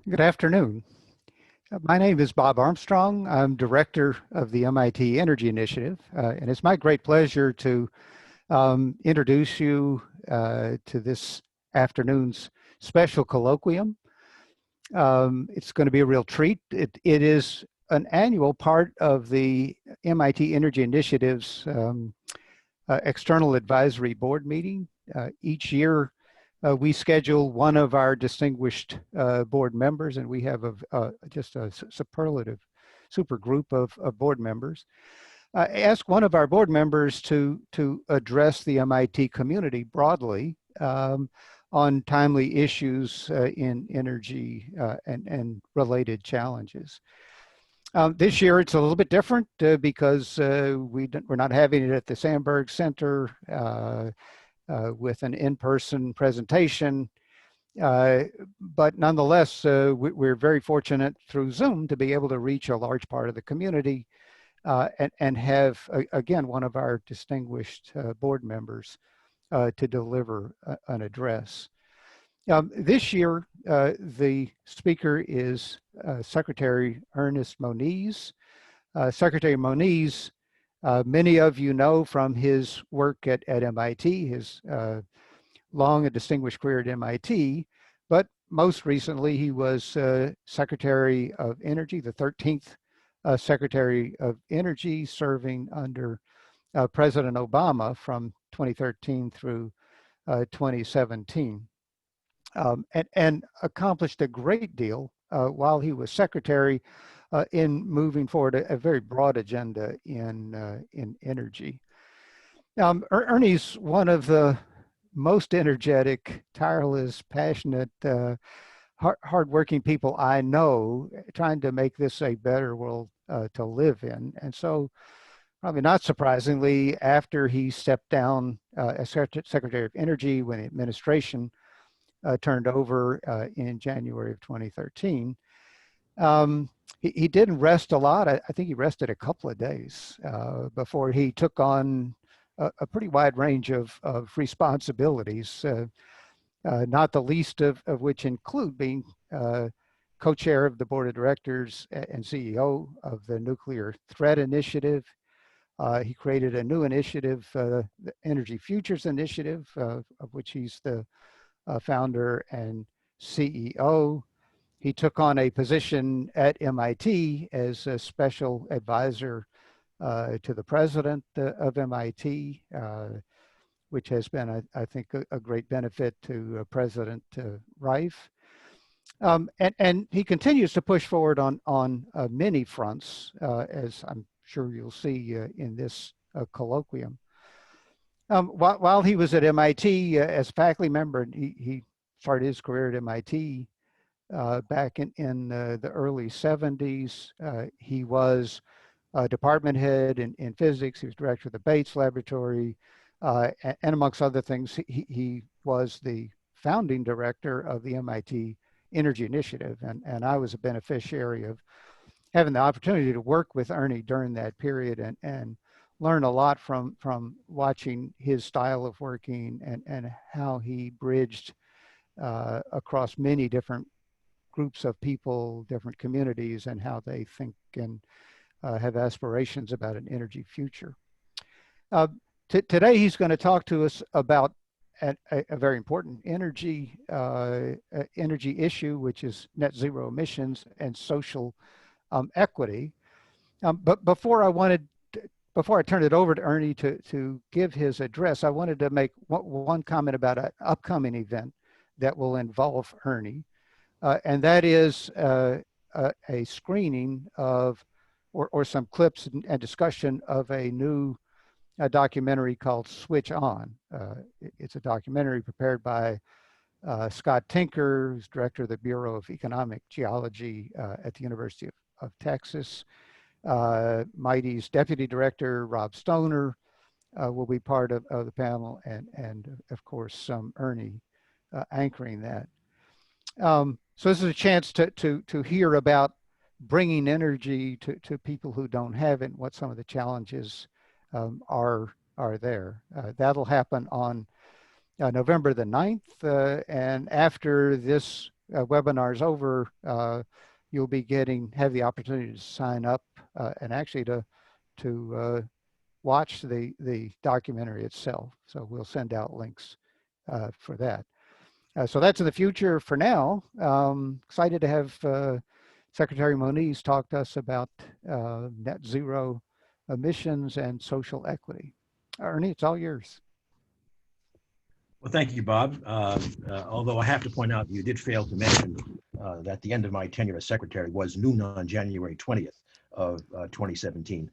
Good afternoon. My name is Bob Armstrong. I'm director of the MIT Energy Initiative, and it's my great pleasure to introduce you to this afternoon's special colloquium. It's going to be a real treat. It is an annual part of the MIT Energy Initiative's external advisory board meeting. Each year, we schedule one of our distinguished board members, and we have just a superlative, super group of board members. Ask one of our board members to address the MIT community broadly on timely issues in energy and related challenges. This year it's a little bit different because we're not having it at the Sandberg Center with an in-person presentation. But nonetheless, we're very fortunate through Zoom to be able to reach a large part of the community and have, again, one of our distinguished board members to deliver an address. This year, the speaker is Secretary Ernest Moniz. Secretary Moniz, many of you know from his work at MIT, his long and distinguished career at MIT, but most recently he was Secretary of Energy, the 13th Secretary of Energy, serving under President Obama from 2013 through 2017. And accomplished a great deal while he was secretary in moving forward a very broad agenda in energy. Ernie's one of the most energetic, tireless, passionate, hardworking people I know, trying to make this a better world to live in. And so, probably not surprisingly, after he stepped down as Secretary of Energy when the administration turned over in January of 2013. He didn't rest a lot. I think he rested a couple of days before he took on a pretty wide range of responsibilities, not the least of which include being co-chair of the board of directors and CEO of the Nuclear Threat Initiative. He created a new initiative, the Energy Futures Initiative, of which he's the founder and CEO. He took on a position at MIT as a special advisor to the president of MIT, which has been, I think, a great benefit to President Reif. And he continues to push forward on many fronts, as I'm sure you'll see in this colloquium. While he was at MIT as a faculty member, he started his career at MIT back in the early 70s. He was a department head in physics. He was director of the Bates Laboratory. And amongst other things, he was the founding director of the MIT Energy Initiative. And I was a beneficiary of having the opportunity to work with Ernie during that period and learn a lot from watching his style of working and how he bridged across many different groups of people, different communities, and how they think and have aspirations about an energy future. Today, he's going to talk to us about a very important energy issue, which is net zero emissions and social equity. But before I turn it over to Ernie to give his address, I wanted to make one comment about an upcoming event that will involve Ernie, and that is a screening of, or some clips and discussion of a new documentary called Switch On. It's a documentary prepared by Scott Tinker, who's director of the Bureau of Economic Geology at the University of Texas. MITE's deputy director, Rob Stoner, will be part of the panel, and of course, Ernie anchoring that. So this is a chance to hear about bringing energy to people who don't have it, and what some of the challenges are there. That'll happen on November the 9th, and after this webinar's over, you'll be have the opportunity to sign up and actually to watch the documentary itself. So we'll send out links for that. So that's in the future. For now, excited to have Secretary Moniz talk to us about net zero emissions and social equity. Ernie, it's all yours. Well, thank you, Bob. Although I have to point out, you did fail to mention that the end of my tenure as secretary was noon on January 20th of 2017.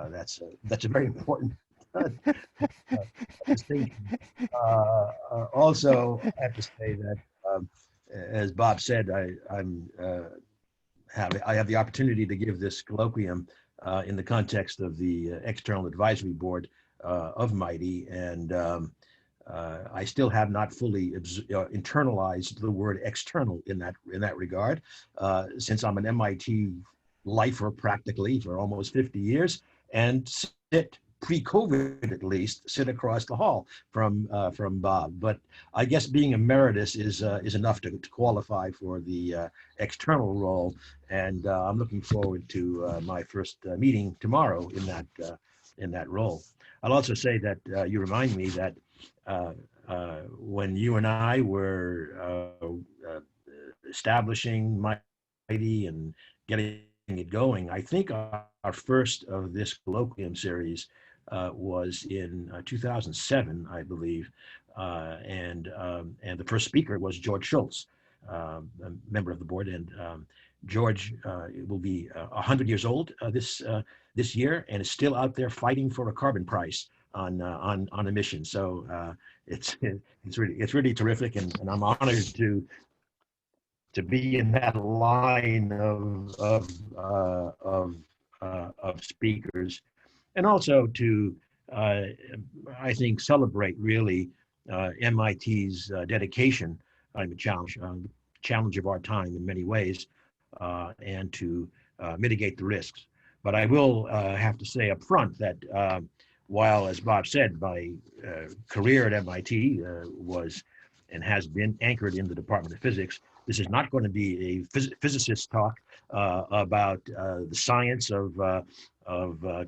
That's a very important distinction. Also, I have to say that, as Bob said, I have the opportunity to give this colloquium in the context of the External Advisory Board of MITRE, and I still have not fully internalized the word external in that regard, since I'm an MIT lifer practically for almost 50 years, and pre-COVID at least, sit across the hall from Bob. But I guess being emeritus is enough to qualify for the external role, and I'm looking forward to my first meeting tomorrow in that role. I'll also say that you remind me that when you and I were establishing MITRE and getting it going, I think our first of this colloquium series was in 2007, I believe, and the first speaker was George Shultz, a member of the board, and George will be 100 years old this year, and is still out there fighting for a carbon price on emissions. So it's really terrific, and I'm honored to be in that line of speakers, and also to I think celebrate really MIT's dedication on the challenge of our time in many ways, and to mitigate the risks. But I will have to say up front that while, as Bob said, my career at MIT was and has been anchored in the Department of Physics, this is not going to be a physicist talk about the science of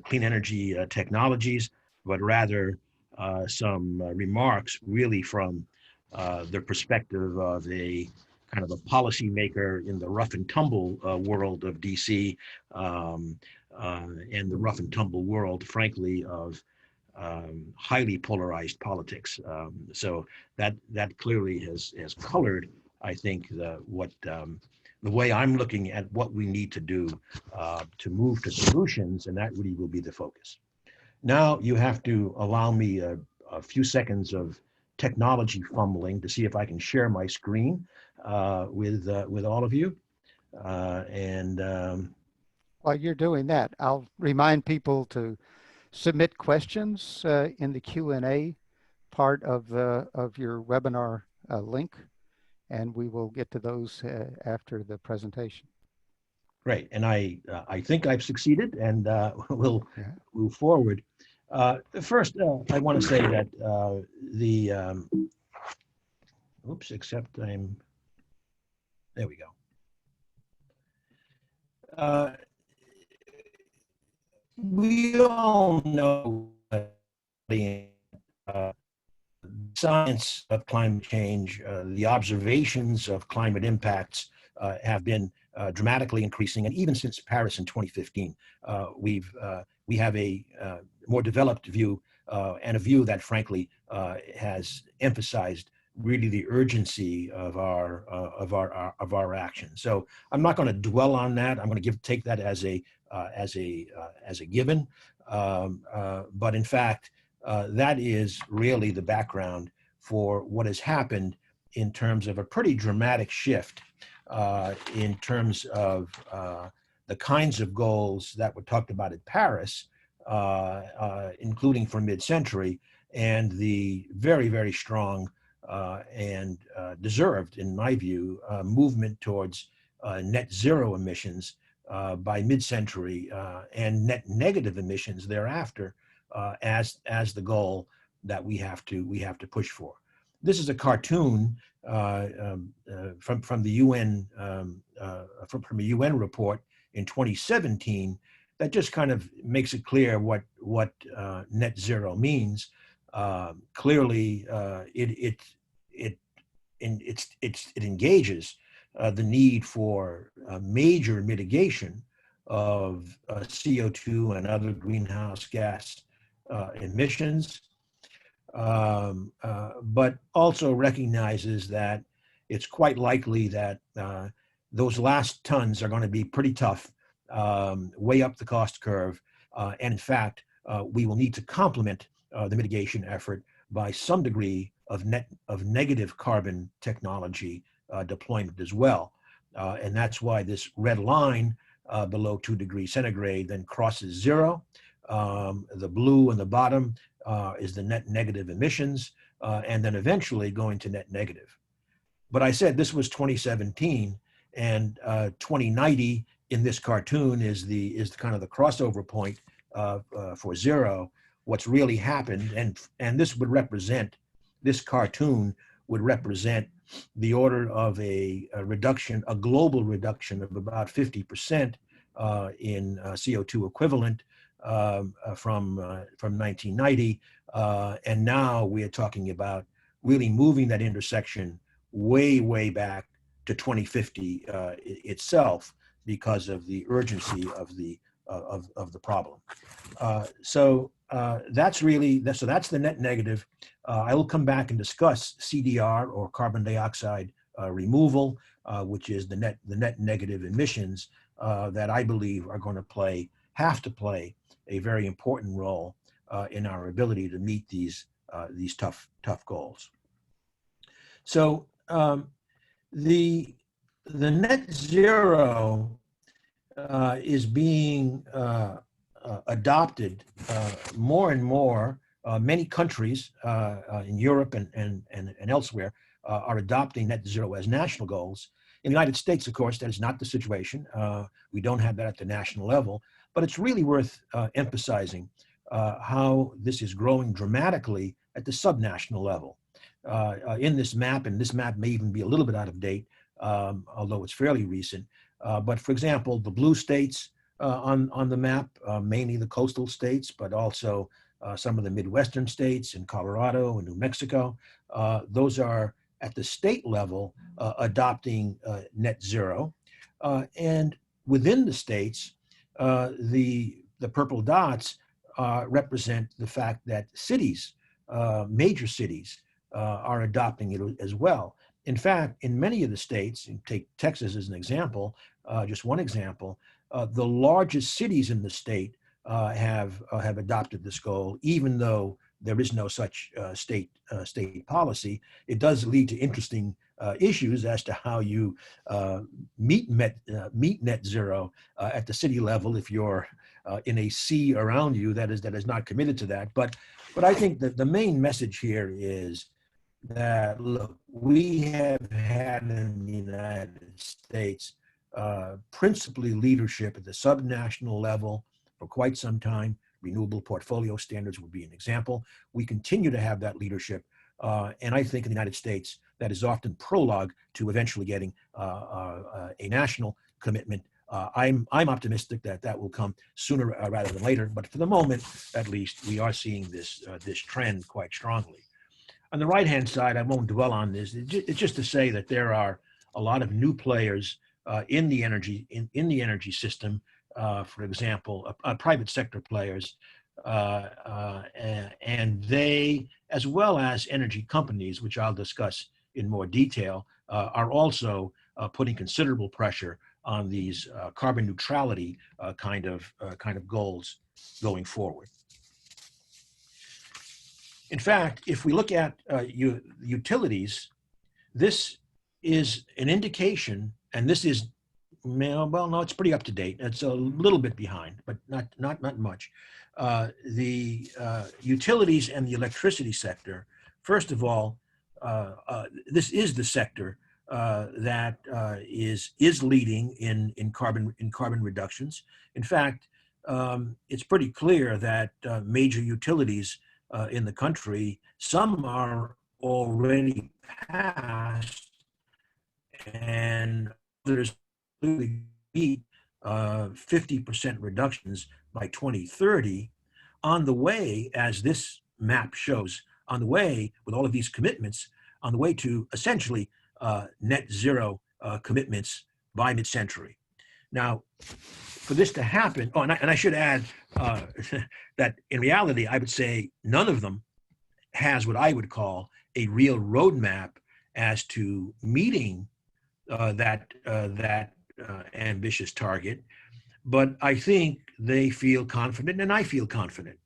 clean energy technologies, but rather some remarks really from the perspective of a kind of a policymaker in the rough and tumble world of DC, and the rough and tumble world, frankly, of highly polarized politics. So that clearly has colored, I think, the way I'm looking at what we need to do to move to solutions, and that really will be the focus. Now you have to allow me a few seconds of technology fumbling to see if I can share my screen with all of you. While you're doing that, I'll remind people to submit questions in the Q&A part of your webinar link, and we will get to those after the presentation. Great, and I think I've succeeded, and we'll move forward. First, I want to say that there we go. We all know the science of climate change, the observations of climate impacts have been dramatically increasing, and even since Paris in 2015, we have a more developed view, and a view that, frankly, has emphasized really the urgency of our action. So I'm not going to dwell on that. I'm going to take that as a given, but in fact, that is really the background for what has happened in terms of a pretty dramatic shift in terms of the kinds of goals that were talked about at Paris, including for mid-century, and the very, very strong and deserved, in my view, movement towards net zero emissions by mid-century, and net negative emissions thereafter, as the goal that we have to push for. this is a cartoon from the UN from a UN report in 2017 that just kind of makes it clear what net zero means. Clearly, it engages the need for major mitigation of CO2 and other greenhouse gas emissions, but also recognizes that it's quite likely that those last tons are going to be pretty tough, way up the cost curve. And in fact, we will need to complement the mitigation effort by some degree of negative carbon technology deployment as well. And that's why this red line below 2 degrees centigrade then crosses zero. The blue on the bottom is the net negative emissions, and then eventually going to net negative. But I said this was 2017, and 2090 in this cartoon is kind of the crossover point for zero. What's really happened, and this cartoon would represent the order of a global reduction of about 50% in CO2 equivalent from 1990, and now we are talking about really moving that intersection way back to 2050 itself because of the urgency of the problem. So that's the net negative. I will come back and discuss CDR, or carbon dioxide removal, which is the net negative emissions that I believe are going to have to play a very important role in our ability to meet these tough goals. So the net zero is being adopted more and more. Many countries in Europe and elsewhere are adopting net zero as national goals. In the United States, of course, that is not the situation. We don't have that at the national level, but it's really worth emphasizing how this is growing dramatically at the subnational level. In this map, and this map may even be a little bit out of date, although it's fairly recent, but for example, the blue states on the map, mainly the coastal states, but also some of the Midwestern states in Colorado and New Mexico, those are at the state level adopting net zero. And within the states, the purple dots represent the fact that cities, major cities, are adopting it as well. In fact, in many of the states, and take Texas as an example, just one example, the largest cities in the state have adopted this goal, even though there is no such state policy. It does lead to interesting issues as to how you meet net zero at the city level if you're in a sea around you that is not committed to that. But I think that the main message here is that, look, we have had in the United States principally leadership at the subnational level for quite some time. Renewable portfolio standards would be an example. We continue to have that leadership. And I think in the United States, that is often prologue to eventually getting a national commitment. I'm optimistic that will come sooner rather than later. But for the moment, at least, we are seeing this trend quite strongly. On the right-hand side, I won't dwell on this. It's just to say that there are a lot of new players in the energy system. For example, private sector players, and they, as well as energy companies, which I'll discuss in more detail, are also putting considerable pressure on these carbon neutrality kind of goals going forward. In fact, if we look at utilities, this is an indication, and this is, well, no, it's pretty up to date. It's a little bit behind, but not much. The utilities and the electricity sector, first of all, this is the sector that is leading in carbon reductions. In fact, it's pretty clear that major utilities in the country, some are already passed, and others clearly meet 50% reductions by 2030 on the way, as this map shows, on the way with all of these commitments, on the way to essentially net zero commitments by mid-century. Now, for this to happen, oh, and I should add that in reality, I would say none of them has what I would call a real roadmap as to meeting that ambitious target. But I think they feel confident, and I feel confident,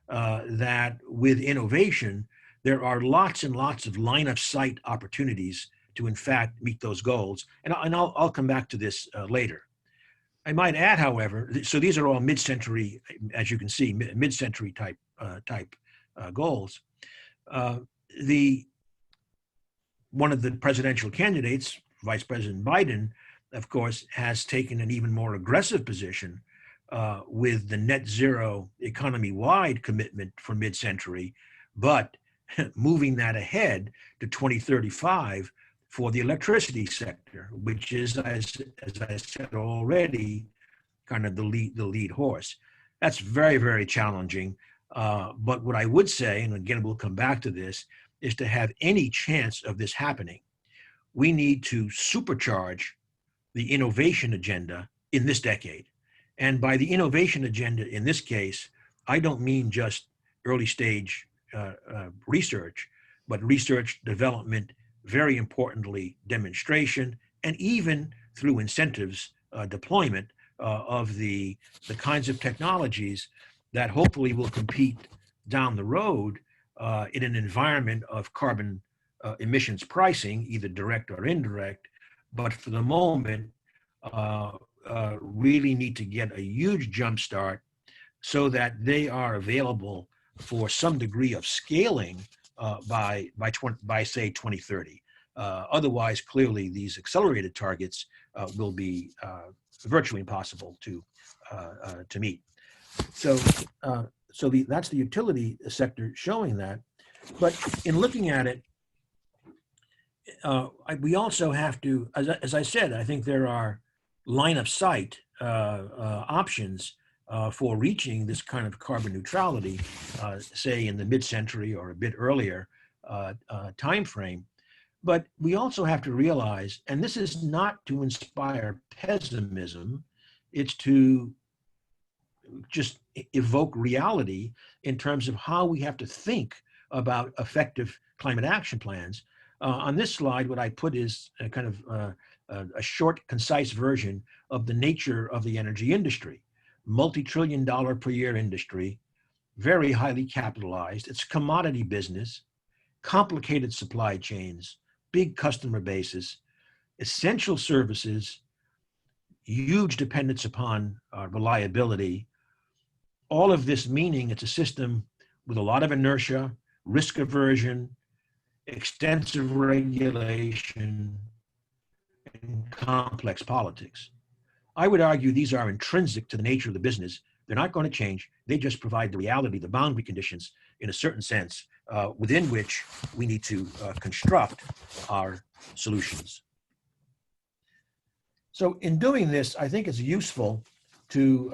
that with innovation, there are lots and lots of line of sight opportunities to, in fact, meet those goals. And I'll come back to this later. I might add, however, so these are all mid-century, as you can see, mid-century type goals. One of the presidential candidates, Vice President Biden, of course, has taken an even more aggressive position with the net zero economy-wide commitment for mid-century, but moving that ahead to 2035 for the electricity sector, which is, as I said already, kind of the lead horse. That's very, very challenging. But what I would say, and again, we'll come back to this, is to have any chance of this happening, we need to supercharge the innovation agenda in this decade. And by the innovation agenda in this case, I don't mean just early stage research, but research, development, very importantly, demonstration, and even through incentives, deployment of the kinds of technologies that hopefully will compete down the road in an environment of carbon emissions pricing, either direct or indirect, but for the moment, really need to get a huge jump start so that they are available for some degree of scaling by say 2030. Otherwise, clearly, these accelerated targets will be virtually impossible to meet. So, that's the utility sector showing that. But in looking at it, we also have to, as I said, I think there are line of sight options for reaching this kind of carbon neutrality, say in the mid-century or a bit earlier time frame. But we also have to realize, and this is not to inspire pessimism, it's to just evoke reality in terms of how we have to think about effective climate action plans. On this slide, what I put is a kind of a short, concise version of the nature of the energy industry. Multi-trillion-dollar per year industry, very highly capitalized. It's a commodity business, complicated supply chains, big customer bases, essential services, huge dependence upon reliability. All of this meaning it's a system with a lot of inertia, risk aversion, extensive regulation, and complex politics. I would argue these are intrinsic to the nature of the business. They're not going to change. They just provide the reality, the boundary conditions, in a certain sense, within which we need to construct our solutions. So in doing this, I think it's useful to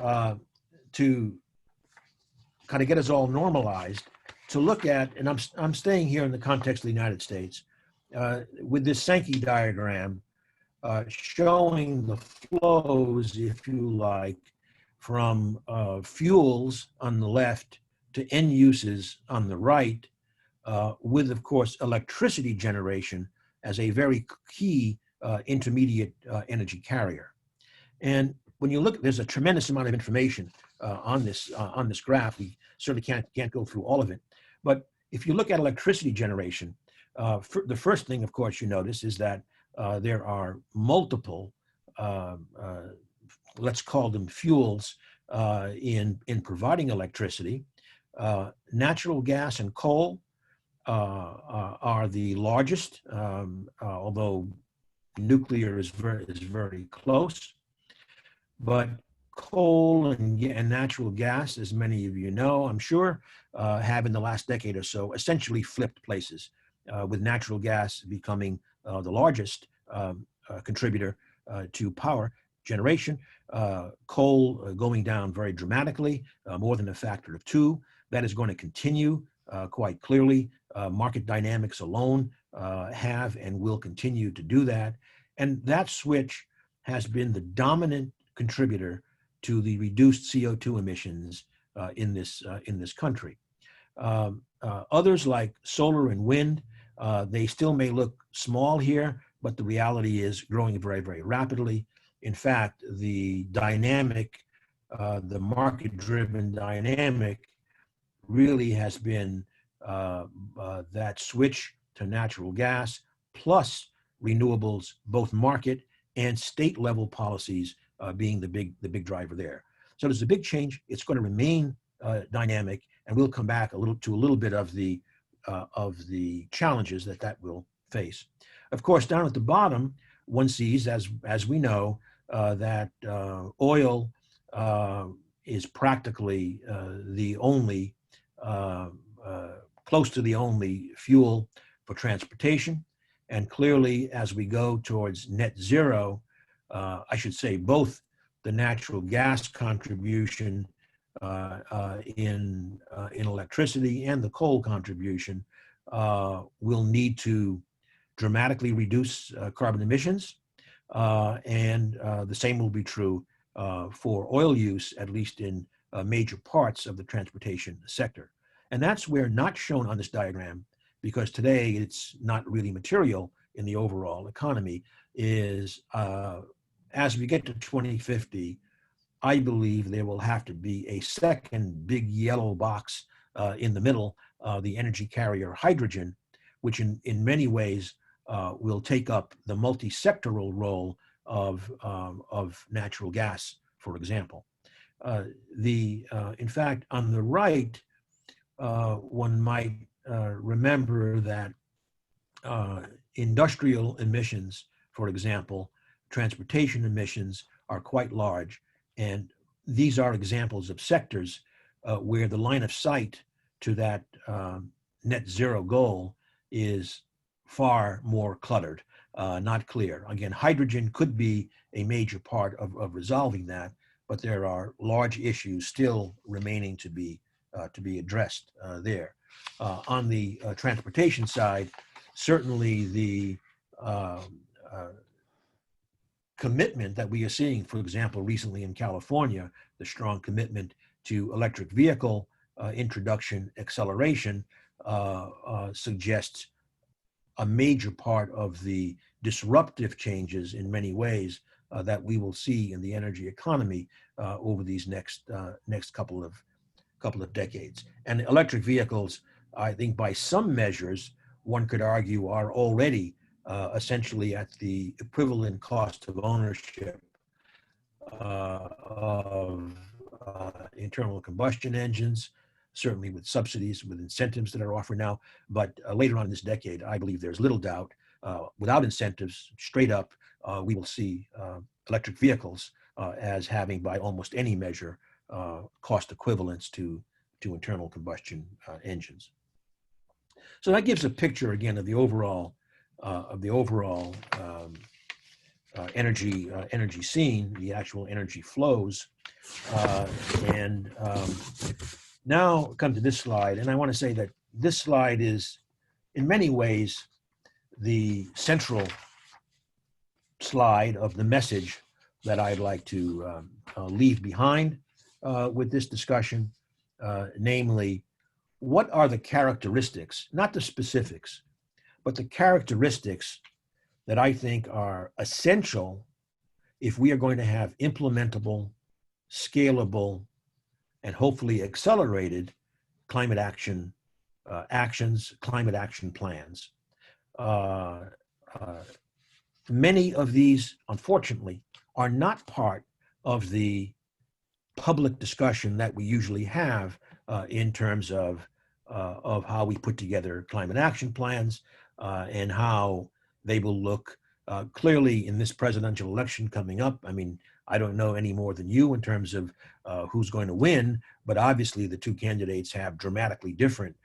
kind of get us all normalized, to look at, and I'm staying here in the context of the United States, with this Sankey diagram, showing the flows, if you like, from fuels on the left to end uses on the right, with, of course, electricity generation as a very key intermediate energy carrier. And when you look, there's a tremendous amount of information on this graph. We certainly can't go through all of it. But if you look at electricity generation, the first thing, of course, you notice is that there are multiple, let's call them fuels, in providing electricity. Natural gas and coal are the largest, although nuclear is very close. But coal and natural gas, as many of you know, I'm sure, have in the last decade or so essentially flipped places. with natural gas becoming the largest contributor to power generation, coal going down very dramatically, more than a factor of 2. That is going to continue quite clearly. Market dynamics alone have and will continue to do that. And that switch has been the dominant contributor to the reduced CO2 emissions in this country. Others like solar and wind, they still may look small here, but the reality is growing very, very rapidly. In fact, the dynamic, the market-driven dynamic really has been that switch to natural gas plus renewables, both market and state level policies being the big driver there. So there's a big change. It's going to remain dynamic, and we'll come back a little bit of the challenges that will face. Of course, down at the bottom, one sees, as we know, that oil is practically the only, close to the only fuel for transportation. And clearly, as we go towards net zero, I should say both the natural gas contribution in electricity and the coal contribution will need to dramatically reduce carbon emissions. And the same will be true for oil use, at least in major parts of the transportation sector. And that's where, not shown on this diagram, because today it's not really material in the overall economy, is as we get to 2050, I believe there will have to be a second big yellow box in the middle, the energy carrier hydrogen, which in many ways will take up the multi-sectoral role of natural gas, for example. In fact, on the right, one might remember that industrial emissions, for example, transportation emissions are quite large. And these are examples of sectors where the line of sight to that net zero goal is far more cluttered, not clear. Again, hydrogen could be a major part of resolving that, but there are large issues still remaining to be addressed there. On the transportation side, certainly the commitment that we are seeing, for example, recently in California, the strong commitment to electric vehicle introduction acceleration suggests a major part of the disruptive changes in many ways that we will see in the energy economy over these next couple of decades. And electric vehicles, I think by some measures, one could argue are already essentially at the equivalent cost of ownership of internal combustion engines, certainly with subsidies, with incentives that are offered now. But later on in this decade, I believe there's little doubt, without incentives, straight up, we will see electric vehicles as having, by almost any measure, cost equivalents to internal combustion engines. So that gives a picture, again, of the overall energy scene, the actual energy flows. Now come to this slide, and I want to say that this slide is, in many ways, the central slide of the message that I'd like to leave behind with this discussion, namely, what are the characteristics, not the specifics, but the characteristics that I think are essential if we are going to have implementable, scalable, and hopefully accelerated climate action climate action plans. Many of these, unfortunately, are not part of the public discussion that we usually have in terms of how we put together climate action plans and how they will look. Clearly, in this presidential election coming up, I mean, I don't know any more than you in terms of who's going to win, but obviously the two candidates have dramatically different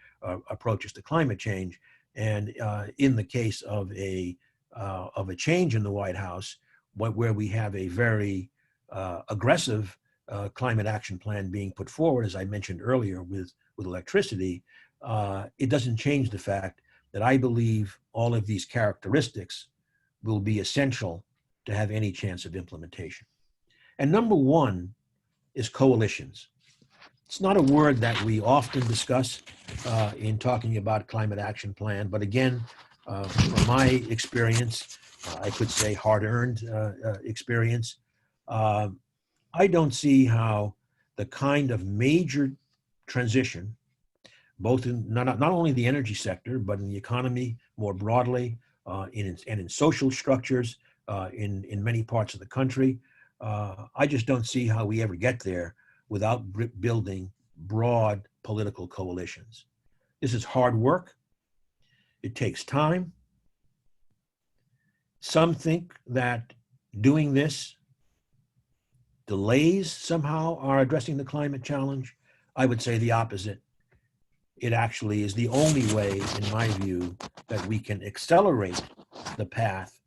approaches to climate change. And in the case of a change in the White House, where we have a very aggressive climate action plan being put forward, as I mentioned earlier with electricity, it doesn't change the fact that I believe all of these characteristics will be essential to have any chance of implementation. And number one is coalitions. It's not a word that we often discuss in talking about climate action plan, but again, from my experience, I could say hard-earned experience, I don't see how the kind of major transition, both in not only the energy sector, but in the economy more broadly, and in social structures in many parts of the country. I just don't see how we ever get there without building broad political coalitions. This is hard work. It takes time. Some think that doing this delays somehow our addressing the climate challenge. I would say the opposite. It actually is the only way, in my view, that we can accelerate the path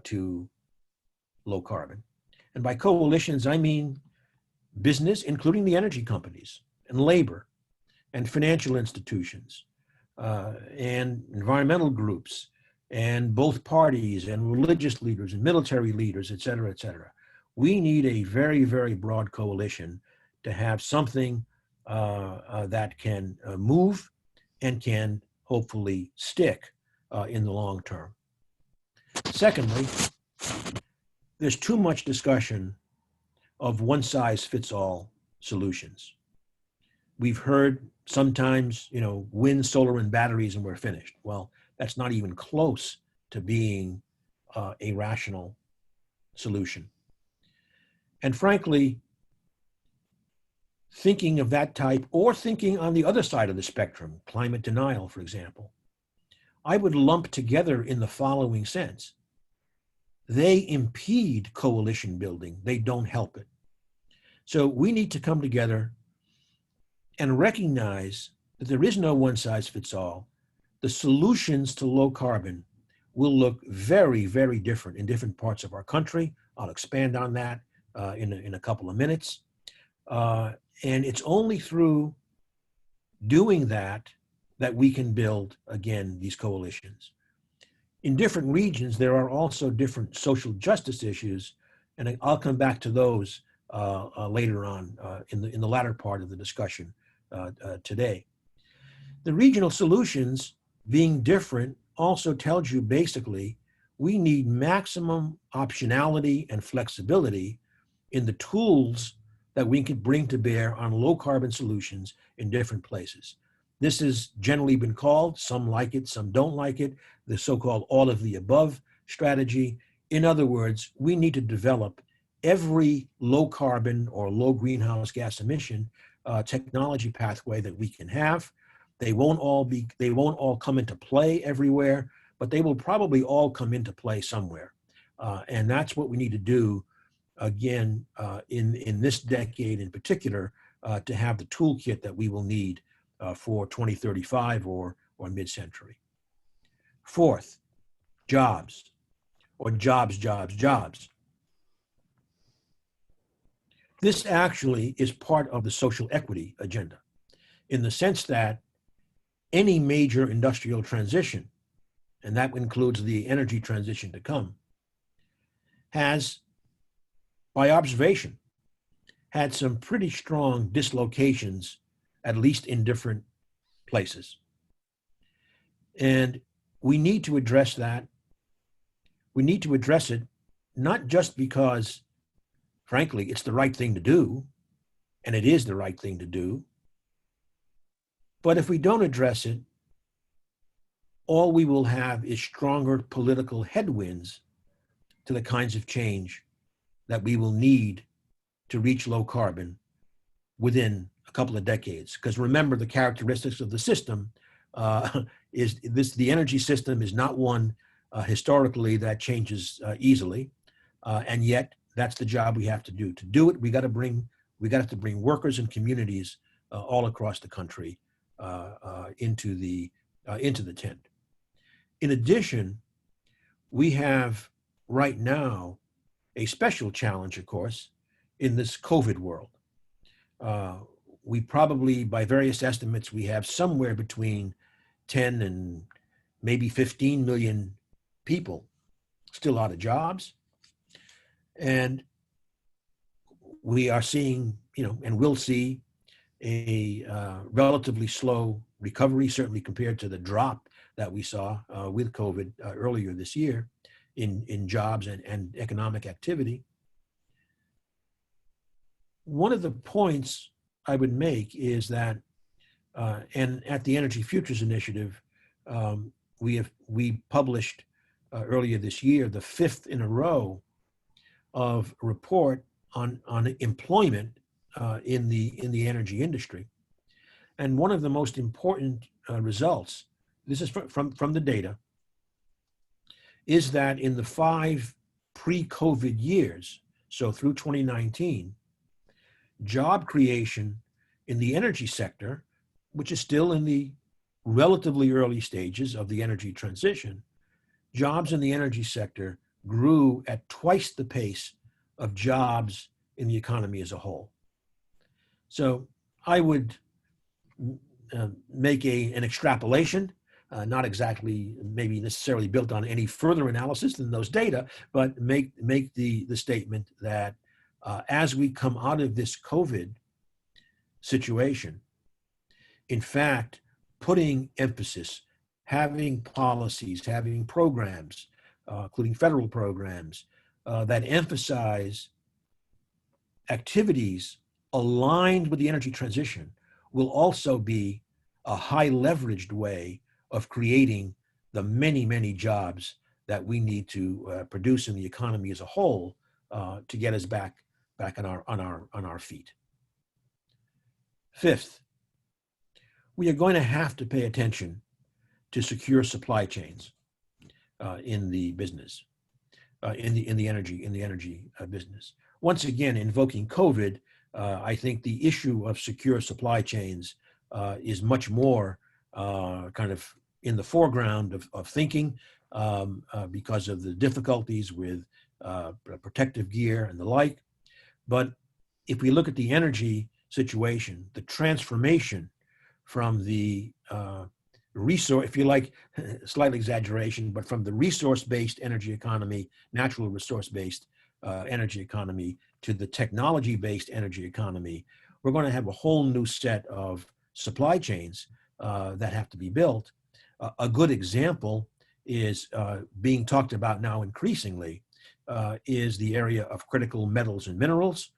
to low carbon. And by coalitions, I mean business, including the energy companies, and labor, and financial institutions, and environmental groups, and both parties, and religious leaders, and military leaders, et cetera, et cetera. We need a very, very broad coalition to have something that can move and can hopefully stick in the long term. Secondly, there's too much discussion of one-size-fits-all solutions. We've heard sometimes, wind, solar, and batteries, and we're finished. Well, that's not even close to being a rational solution. And frankly, thinking of that type, or thinking on the other side of the spectrum, climate denial, for example, I would lump together in the following sense. They impede coalition building. They don't help it. So we need to come together and recognize that there is no one size fits all. The solutions to low carbon will look very, very different in different parts of our country. I'll expand on that in a couple of minutes. And it's only through doing that that we can build, again, these coalitions. In different regions, there are also different social justice issues, and I'll come back to those later on in the latter part of the discussion today. The regional solutions being different also tells you basically we need maximum optionality and flexibility in the tools that we can bring to bear on low carbon solutions in different places. This has generally been called, some like it, some don't like it, the so-called all of the above strategy. In other words, we need to develop every low carbon or low greenhouse gas emission technology pathway that we can have. They won't all come into play everywhere, but they will probably all come into play somewhere. And that's what we need to do, again, in this decade in particular, to have the toolkit that we will need for 2035 or mid-century. Fourth, jobs, or jobs. This actually is part of the social equity agenda, in the sense that any major industrial transition, and that includes the energy transition to come, has, by observation, had some pretty strong dislocations, at least in different places. And we need to address that. We need to address it not just because, frankly, it's the right thing to do, and it is the right thing to do, but if we don't address it, all we will have is stronger political headwinds to the kinds of change that we will need to reach low carbon within a couple of decades. Because remember, the characteristics of the system the energy system is not one historically that changes easily, and yet that's the job we have to do. To do it, we got to bring workers and communities all across the country into the tent. In addition, we have right now a special challenge, of course, in this COVID world. We probably, by various estimates, we have somewhere between 10 and maybe 15 million people still out of jobs. And we are seeing, and will see a relatively slow recovery, certainly compared to the drop that we saw with COVID earlier this year in jobs and economic activity. One of the points I would make is that, and at the Energy Futures Initiative, we published earlier this year the 5th in a row of a report on employment in the energy industry. And one of the most important results, this is from the data, is that in the 5 pre-COVID years, so through 2019, job creation in the energy sector, which is still in the relatively early stages of the energy transition, jobs in the energy sector grew at twice the pace of jobs in the economy as a whole. So I would make an extrapolation, not exactly maybe necessarily built on any further analysis than those data, but make the statement that as we come out of this COVID situation, in fact, putting emphasis, having policies, having programs, including federal programs, that emphasize activities aligned with the energy transition will also be a high leveraged way of creating the many, many jobs that we need to produce in the economy as a whole to get us back on our feet. Fifth, we are going to have to pay attention to secure supply chains in the business, in the energy business. Once again, invoking COVID, I think the issue of secure supply chains is much more kind of in the foreground of thinking because of the difficulties with protective gear and the like. But if we look at the energy situation, the transformation from the resource, if you like, slight exaggeration, but from the resource-based energy economy, natural resource-based energy economy to the technology-based energy economy, we're going to have a whole new set of supply chains that have to be built. A good example is being talked about now increasingly is the area of critical metals and minerals,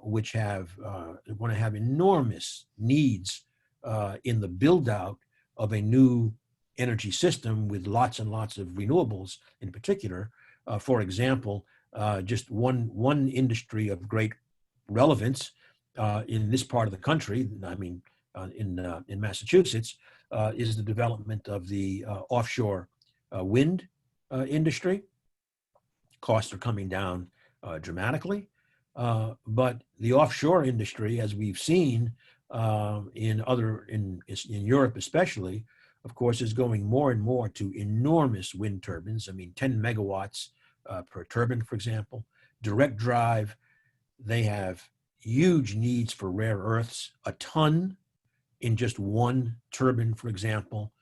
which want to have enormous needs in the build out of a new energy system with lots and lots of renewables in particular. For example, just one industry of great relevance in this part of the country, I mean, in Massachusetts, is the development of the offshore wind industry. Costs are coming down dramatically, but the offshore industry, as we've seen in Europe especially, of course, is going more and more to enormous wind turbines. I mean, 10 megawatts per turbine, for example. Direct drive, they have huge needs for rare earths, a ton in just one turbine, for example.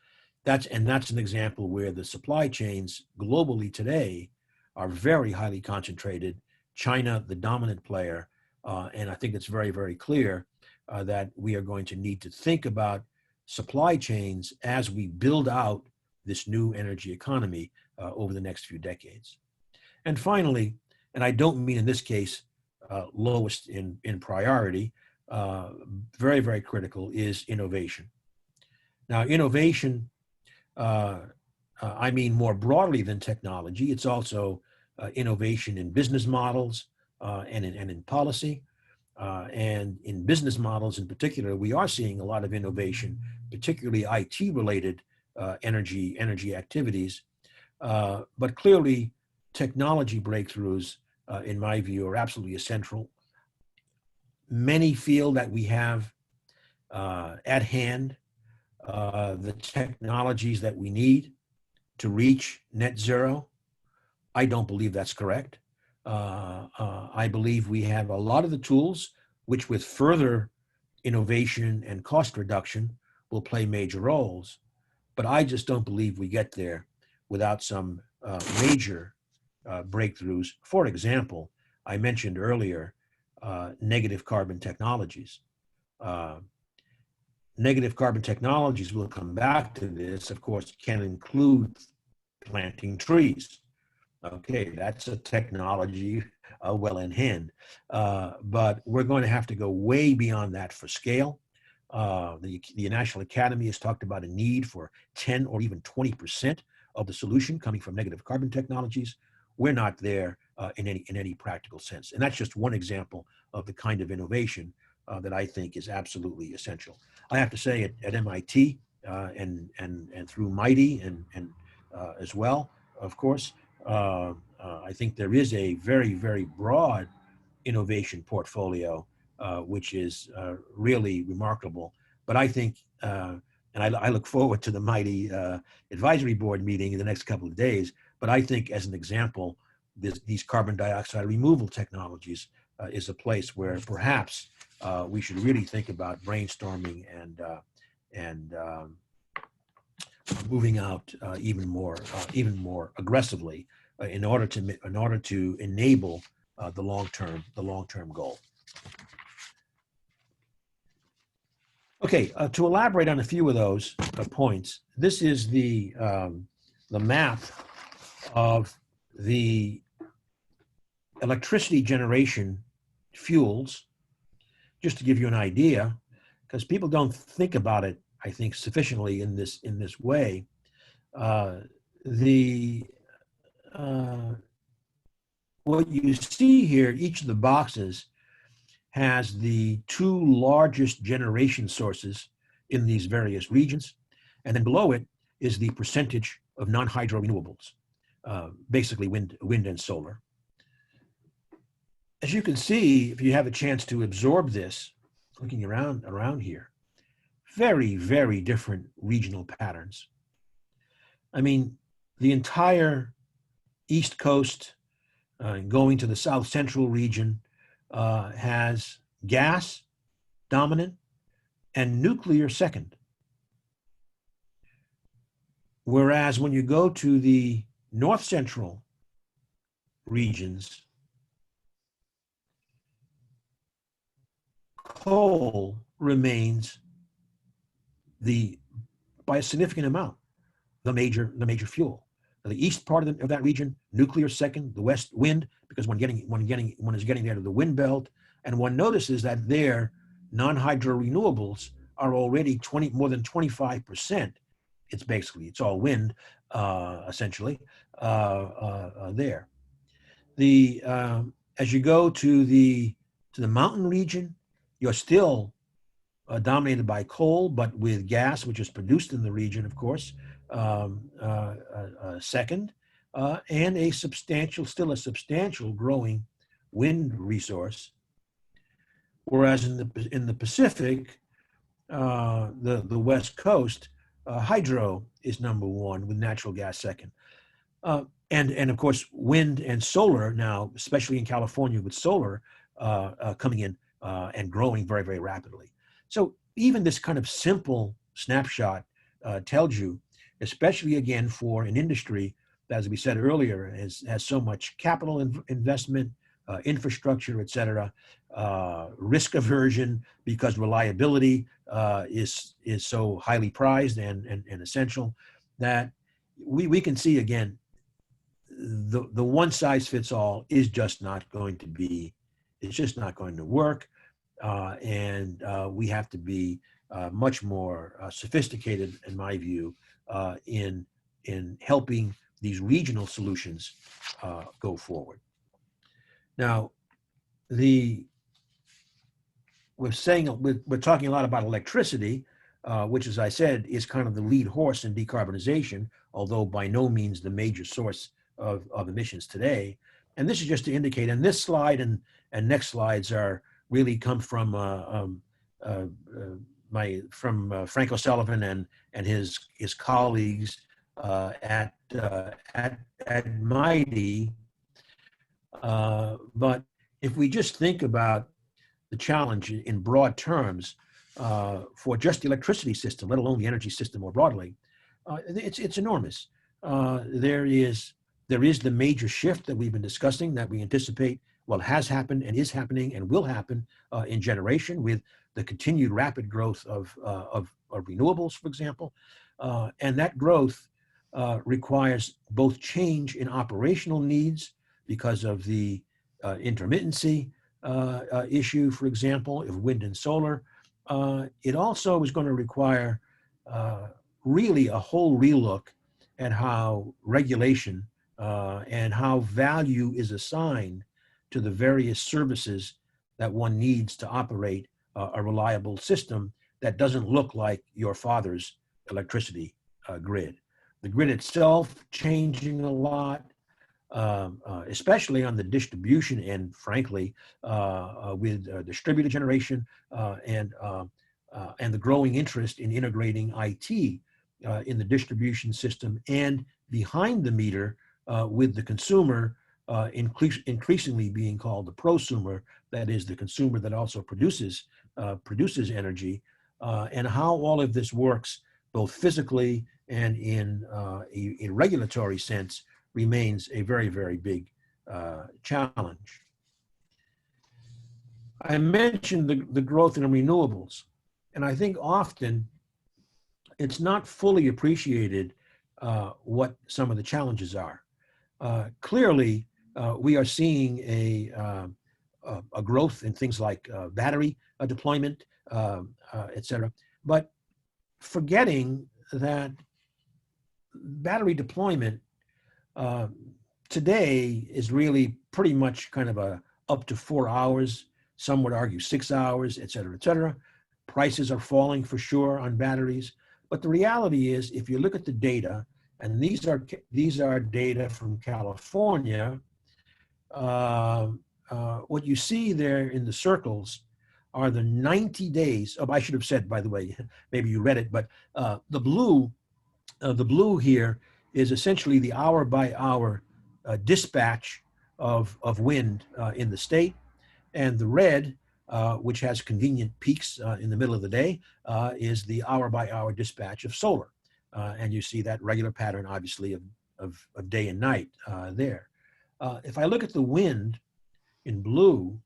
That's an example where the supply chains globally today are very highly concentrated. China, the dominant player, and I think it's very, very clear that we are going to need to think about supply chains as we build out this new energy economy over the next few decades. And finally, and I don't mean in this case lowest in priority, very, very critical is innovation. Now, innovation, I mean more broadly than technology. It's also innovation in business models and in policy. And in business models in particular, we are seeing a lot of innovation, particularly IT-related energy activities. But clearly, technology breakthroughs, in my view, are absolutely essential. Many feel that we have at hand the technologies that we need to reach net zero. I don't believe that's correct. I believe we have a lot of the tools which, with further innovation and cost reduction, will play major roles. But I just don't believe we get there without some major breakthroughs. For example, I mentioned earlier negative carbon technologies. Negative carbon technologies, we'll come back to this, of course, can include planting trees. Okay, that's a technology well in hand. But we're going to have to go way beyond that for scale. The National Academy has talked about a need for 10 or even 20% of the solution coming from negative carbon technologies. We're not there in any practical sense. And that's just one example of the kind of innovation that I think is absolutely essential. I have to say at MIT and through MITI and as well, of course, I think there is a very, very broad innovation portfolio, which is really remarkable. But I think, and I look forward to the MITI advisory board meeting in the next couple of days, but I think as an example, these carbon dioxide removal technologies is a place where perhaps we should really think about brainstorming and moving out even more aggressively in order to enable the long-term goal. Okay, to elaborate on a few of those points, this is the map of the electricity generation fuels, just to give you an idea, because people don't think about it, I think, sufficiently in this way. What you see here, each of the boxes has the two largest generation sources in these various regions, and then below it is the percentage of non-hydro renewables, basically wind and solar. As you can see, if you have a chance to absorb this, looking around here, very, very different regional patterns. I mean, the entire East Coast, going to the South Central region, has gas dominant and nuclear second. Whereas when you go to the North Central regions, coal remains by a significant amount, the major fuel. The east part of that region, nuclear second, the west wind, because one is getting there to the wind belt, and one notices that their non-hydro renewables are already more than 25%. It's all wind, essentially, there. As you go to the mountain region, you're still dominated by coal, but with gas, which is produced in the region, of course, second, and still a substantial growing wind resource. Whereas in the Pacific, the West Coast, hydro is number one with natural gas second. And of course, wind and solar now, especially in California with solar coming in and growing very, very rapidly. So even this kind of simple snapshot tells you, especially again for an industry that, as we said earlier, has so much capital investment, infrastructure, et cetera, risk aversion because reliability is so highly prized and essential, that we can see again, the one size fits all is just not going to be, it's just not going to work. And we have to be much more sophisticated, in my view, in helping these regional solutions go forward. Now, we're talking a lot about electricity, which, as I said, is kind of the lead horse in decarbonization, although by no means the major source of emissions today. And this is just to indicate, and this slide and next slides really come from Frank O'Sullivan and his colleagues at mighty. But if we just think about the challenge in broad terms for just the electricity system, let alone the energy system more broadly, it's enormous. There is the major shift that we've been discussing that we anticipate, well, has happened and is happening and will happen in generation with the continued rapid growth of renewables, for example. And that growth requires both change in operational needs because of the intermittency issue, for example, of wind and solar. It also is going to require really a whole relook at how regulation and how value is assigned to the various services that one needs to operate a reliable system that doesn't look like your father's electricity grid. The grid itself changing a lot, especially on the distribution end, frankly, with distributed generation and the growing interest in integrating IT in the distribution system and behind the meter with the consumer increasingly being called the prosumer, that is the consumer that also produces energy, and how all of this works both physically and in a regulatory sense remains a very, very big challenge. I mentioned the growth in renewables, and I think often it's not fully appreciated what some of the challenges are. Clearly, we are seeing a growth in things like battery deployment, et cetera, but forgetting that battery deployment today is really pretty much kind of up to 4 hours. Some would argue 6 hours, et cetera, et cetera. Prices are falling for sure on batteries. But the reality is, if you look at the data, and these are data from California, what you see there in the circles are the 90 days. Oh, I should have said, by the way, maybe you read it, but the blue here is essentially the hour-by-hour dispatch of wind in the state, and the red, which has convenient peaks in the middle of the day, is the hour-by-hour dispatch of solar. And you see that regular pattern, obviously, of day and night there. If I look at the wind in blue,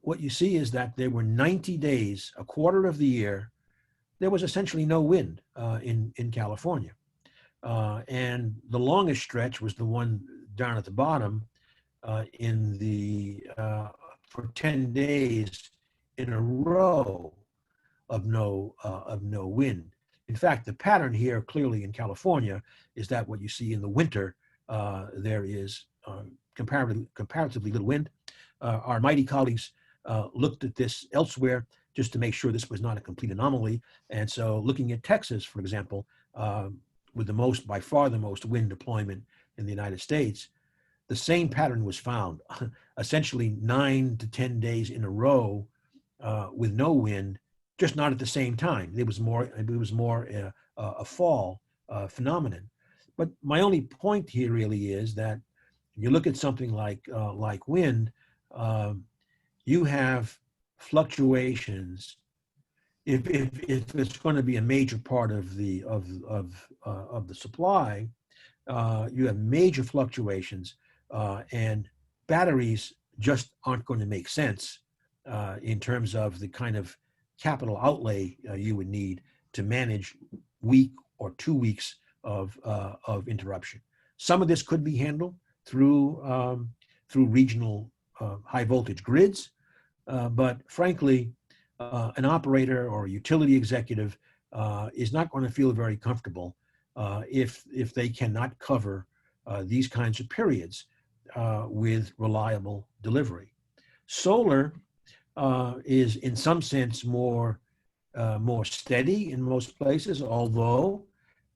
what you see is that there were 90 days, a quarter of the year, there was essentially no wind in California. And the longest stretch was the one down at the bottom for 10 days in a row of no wind. In fact, the pattern here clearly in California is that what you see in the winter, there is comparatively little wind. Our mighty colleagues looked at this elsewhere just to make sure this was not a complete anomaly. And so looking at Texas, for example, with by far the most wind deployment in the United States, the same pattern was found, essentially 9 to 10 days in a row with no wind, just not at the same time. It was more a fall phenomenon. But my only point here really is that you look at something like wind, you have fluctuations. If it's going to be a major part of the supply, you have major fluctuations, and batteries just aren't going to make sense in terms of the kind of capital outlay you would need to manage week or 2 weeks of interruption. Some of this could be handled through regional high voltage grids, but frankly, an operator or a utility executive is not going to feel very comfortable if they cannot cover these kinds of periods with reliable delivery. Solar is in some sense more steady in most places, although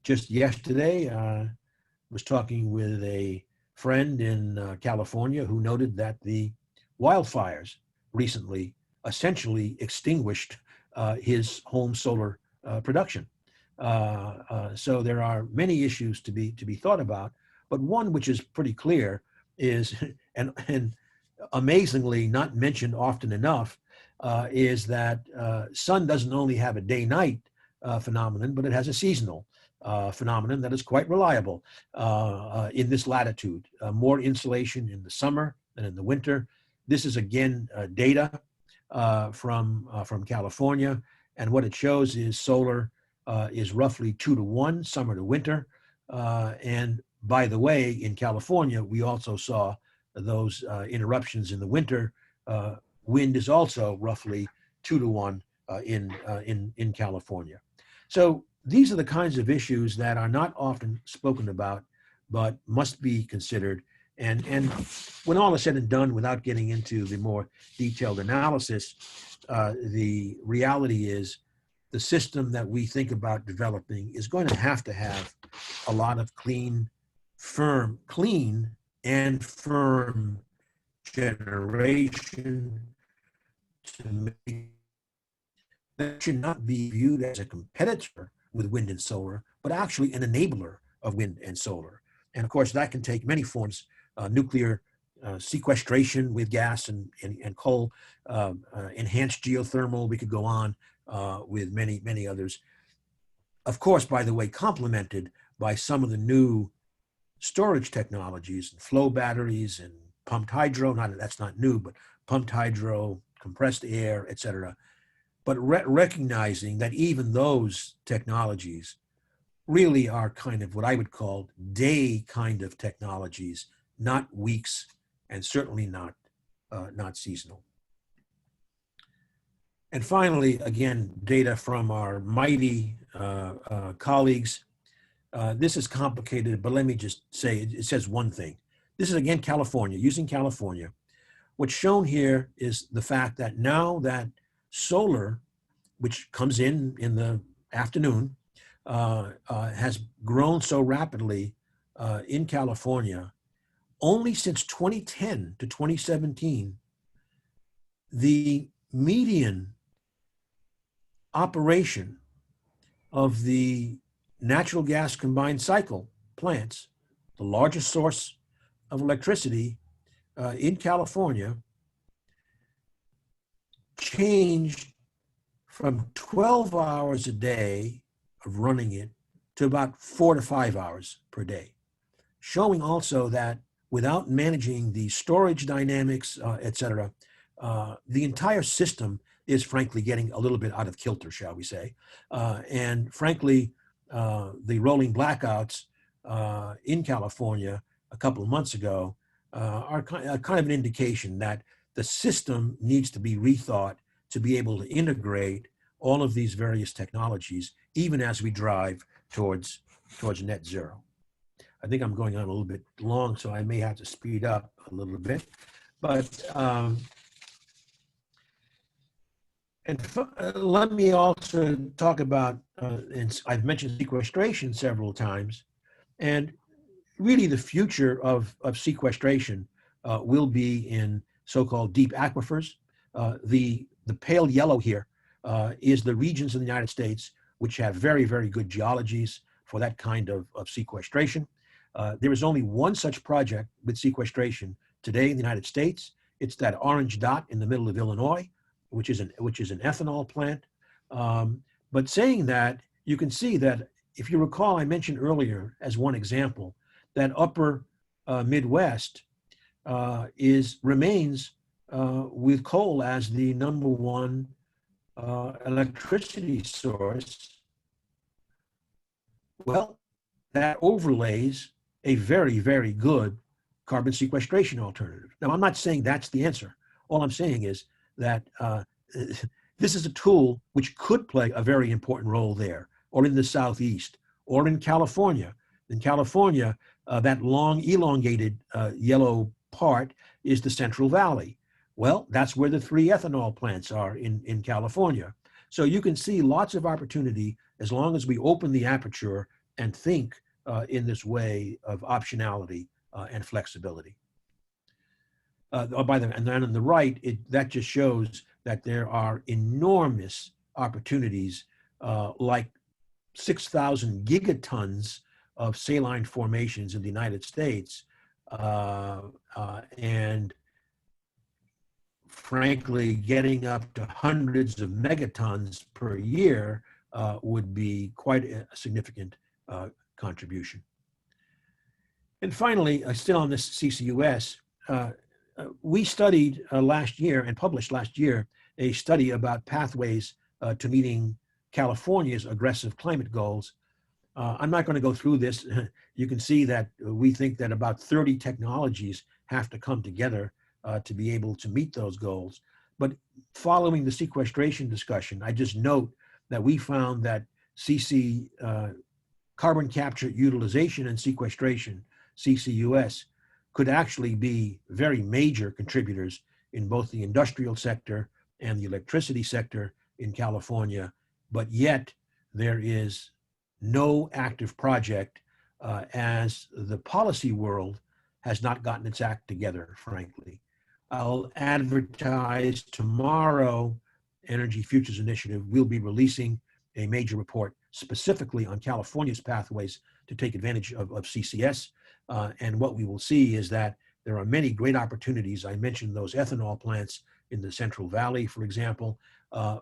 just yesterday I was talking with a friend in California who noted that the wildfires recently essentially extinguished his home solar production. So there are many issues to be thought about, but one which is pretty clear is, and amazingly not mentioned often enough, is that sun doesn't only have a day-night phenomenon, but it has a seasonal phenomenon that is quite reliable in this latitude. More insolation in the summer than in the winter. This is again data from California, and what it shows is solar is roughly 2 to 1 summer to winter. And by the way, in California, we also saw those interruptions in the winter. Wind is also roughly 2 to 1 in California. So these are the kinds of issues that are not often spoken about, but must be considered. And when all is said and done, without getting into the more detailed analysis, the reality is the system that we think about developing is going to have a lot of clean and firm generation to make that should not be viewed as a competitor with wind and solar, but actually an enabler of wind and solar. And of course, that can take many forms: nuclear sequestration with gas and coal, enhanced geothermal. We could go on with many others. Of course, by the way, complemented by some of the new storage technologies, flow batteries and pumped hydro. That's not new, but pumped hydro, compressed air, etc. But recognizing that even those technologies really are kind of what I would call day kind of technologies, not weeks, and certainly not seasonal. And finally, again, data from our mighty colleagues. This is complicated, but let me just say, it says one thing. This is again California, using California. What's shown here is the fact that now that solar, which comes in the afternoon, has grown so rapidly in California, only since 2010 to 2017, the median operation of the natural gas combined cycle plants, the largest source of electricity in California, changed from 12 hours a day of running it to about 4 to 5 hours per day, showing also that without managing the storage dynamics, et cetera, the entire system is frankly getting a little bit out of kilter, shall we say. And frankly, the rolling blackouts in California a couple of months ago are kind of an indication that the system needs to be rethought to be able to integrate all of these various technologies, even as we drive towards net zero. I think I'm going on a little bit long, so I may have to speed up a little bit. But let me also talk about, and I've mentioned sequestration several times, and really the future of sequestration will be in so-called deep aquifers. The pale yellow here is the regions in the United States which have very, very good geologies for that kind of sequestration. There is only one such project with sequestration today in the United States. It's that orange dot in the middle of Illinois, which is an ethanol plant. But saying that, you can see that, if you recall, I mentioned earlier as one example that upper Midwest remains with coal as the #1 electricity source. Well, that overlays a very, very good carbon sequestration alternative. Now, I'm not saying that's the answer. All I'm saying is that this is a tool which could play a very important role there, or in the Southeast, or in California. In California, that long elongated yellow part is the Central Valley. Well, that's where the 3 ethanol plants are in California. So you can see lots of opportunity as long as we open the aperture and think in this way of optionality and flexibility. And then on the right, that just shows that there are enormous opportunities like 6,000 gigatons of saline formations in the United States. And frankly, getting up to hundreds of megatons per year would be quite a significant contribution. And finally, still on this CCUS, we studied last year and published last year a study about pathways to meeting California's aggressive climate goals. I'm not going to go through this. You can see that we think that about 30 technologies have to come together to be able to meet those goals. But following the sequestration discussion, I just note that we found that carbon capture, utilization, and sequestration, CCUS, could actually be very major contributors in both the industrial sector and the electricity sector in California. But yet there is no active project as the policy world has not gotten its act together, frankly. I'll advertise tomorrow, Energy Futures Initiative will be releasing a major report specifically on California's pathways to take advantage of CCS. And what we will see is that there are many great opportunities. I mentioned those ethanol plants in the Central Valley, for example,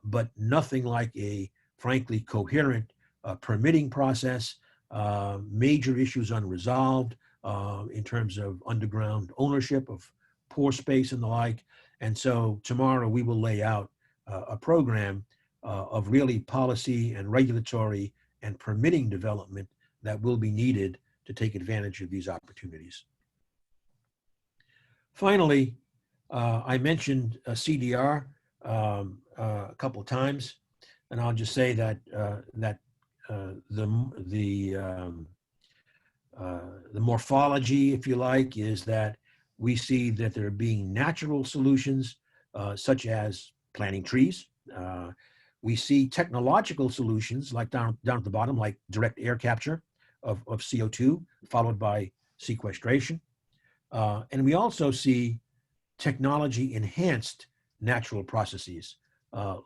but nothing like a, frankly, coherent permitting process, major issues unresolved in terms of underground ownership of pore space and the like. And so tomorrow we will lay out a program of really policy and regulatory and permitting development that will be needed to take advantage of these opportunities. Finally, I mentioned CDR a couple of times, and I'll just say that the morphology, if you like, is that we see that there are being natural solutions, such as planting trees. We see technological solutions, like down at the bottom, like direct air capture of CO2, followed by sequestration. And we also see technology-enhanced natural processes,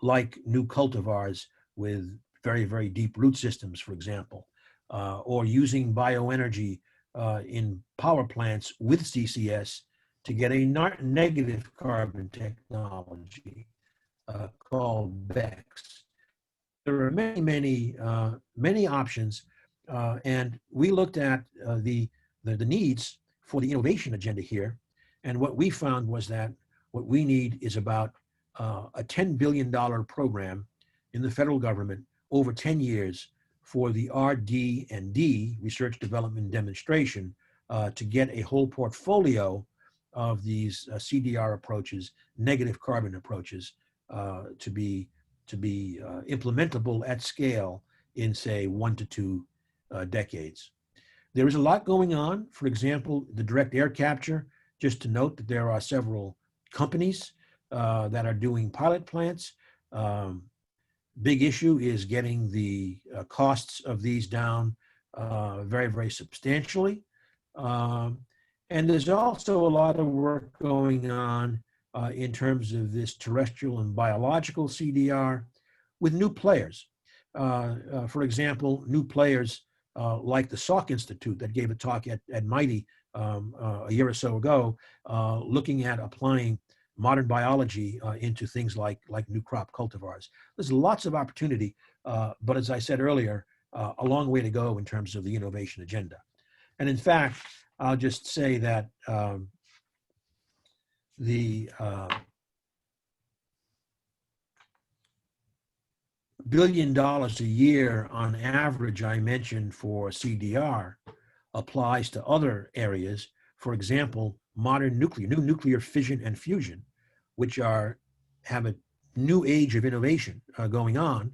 like new cultivars with very, very deep root systems, for example, or using bioenergy in power plants with CCS to get a negative carbon technology called BECCS. There are many options, and we looked at the needs for the innovation agenda here, and what we found was that what we need is about a $10 billion program in the federal government over 10 years for the RD&D, research, development, and demonstration, to get a whole portfolio of these CDR approaches, negative carbon approaches, to be implementable at scale in, say, 1 to 2 decades. There is a lot going on. For example, the direct air capture, just to note that there are several companies that are doing pilot plants. Big issue is getting the costs of these down very, very substantially. And there's also a lot of work going on in terms of this terrestrial and biological CDR with new players. For example, new players like the Salk Institute that gave a talk at MITey a year or so ago, looking at applying modern biology into things like new crop cultivars. There's lots of opportunity, but as I said earlier, a long way to go in terms of the innovation agenda. And in fact, I'll just say that the $1 billion a year on average I mentioned for CDR applies to other areas. For example, modern nuclear, new nuclear fission and fusion, which have a new age of innovation going on,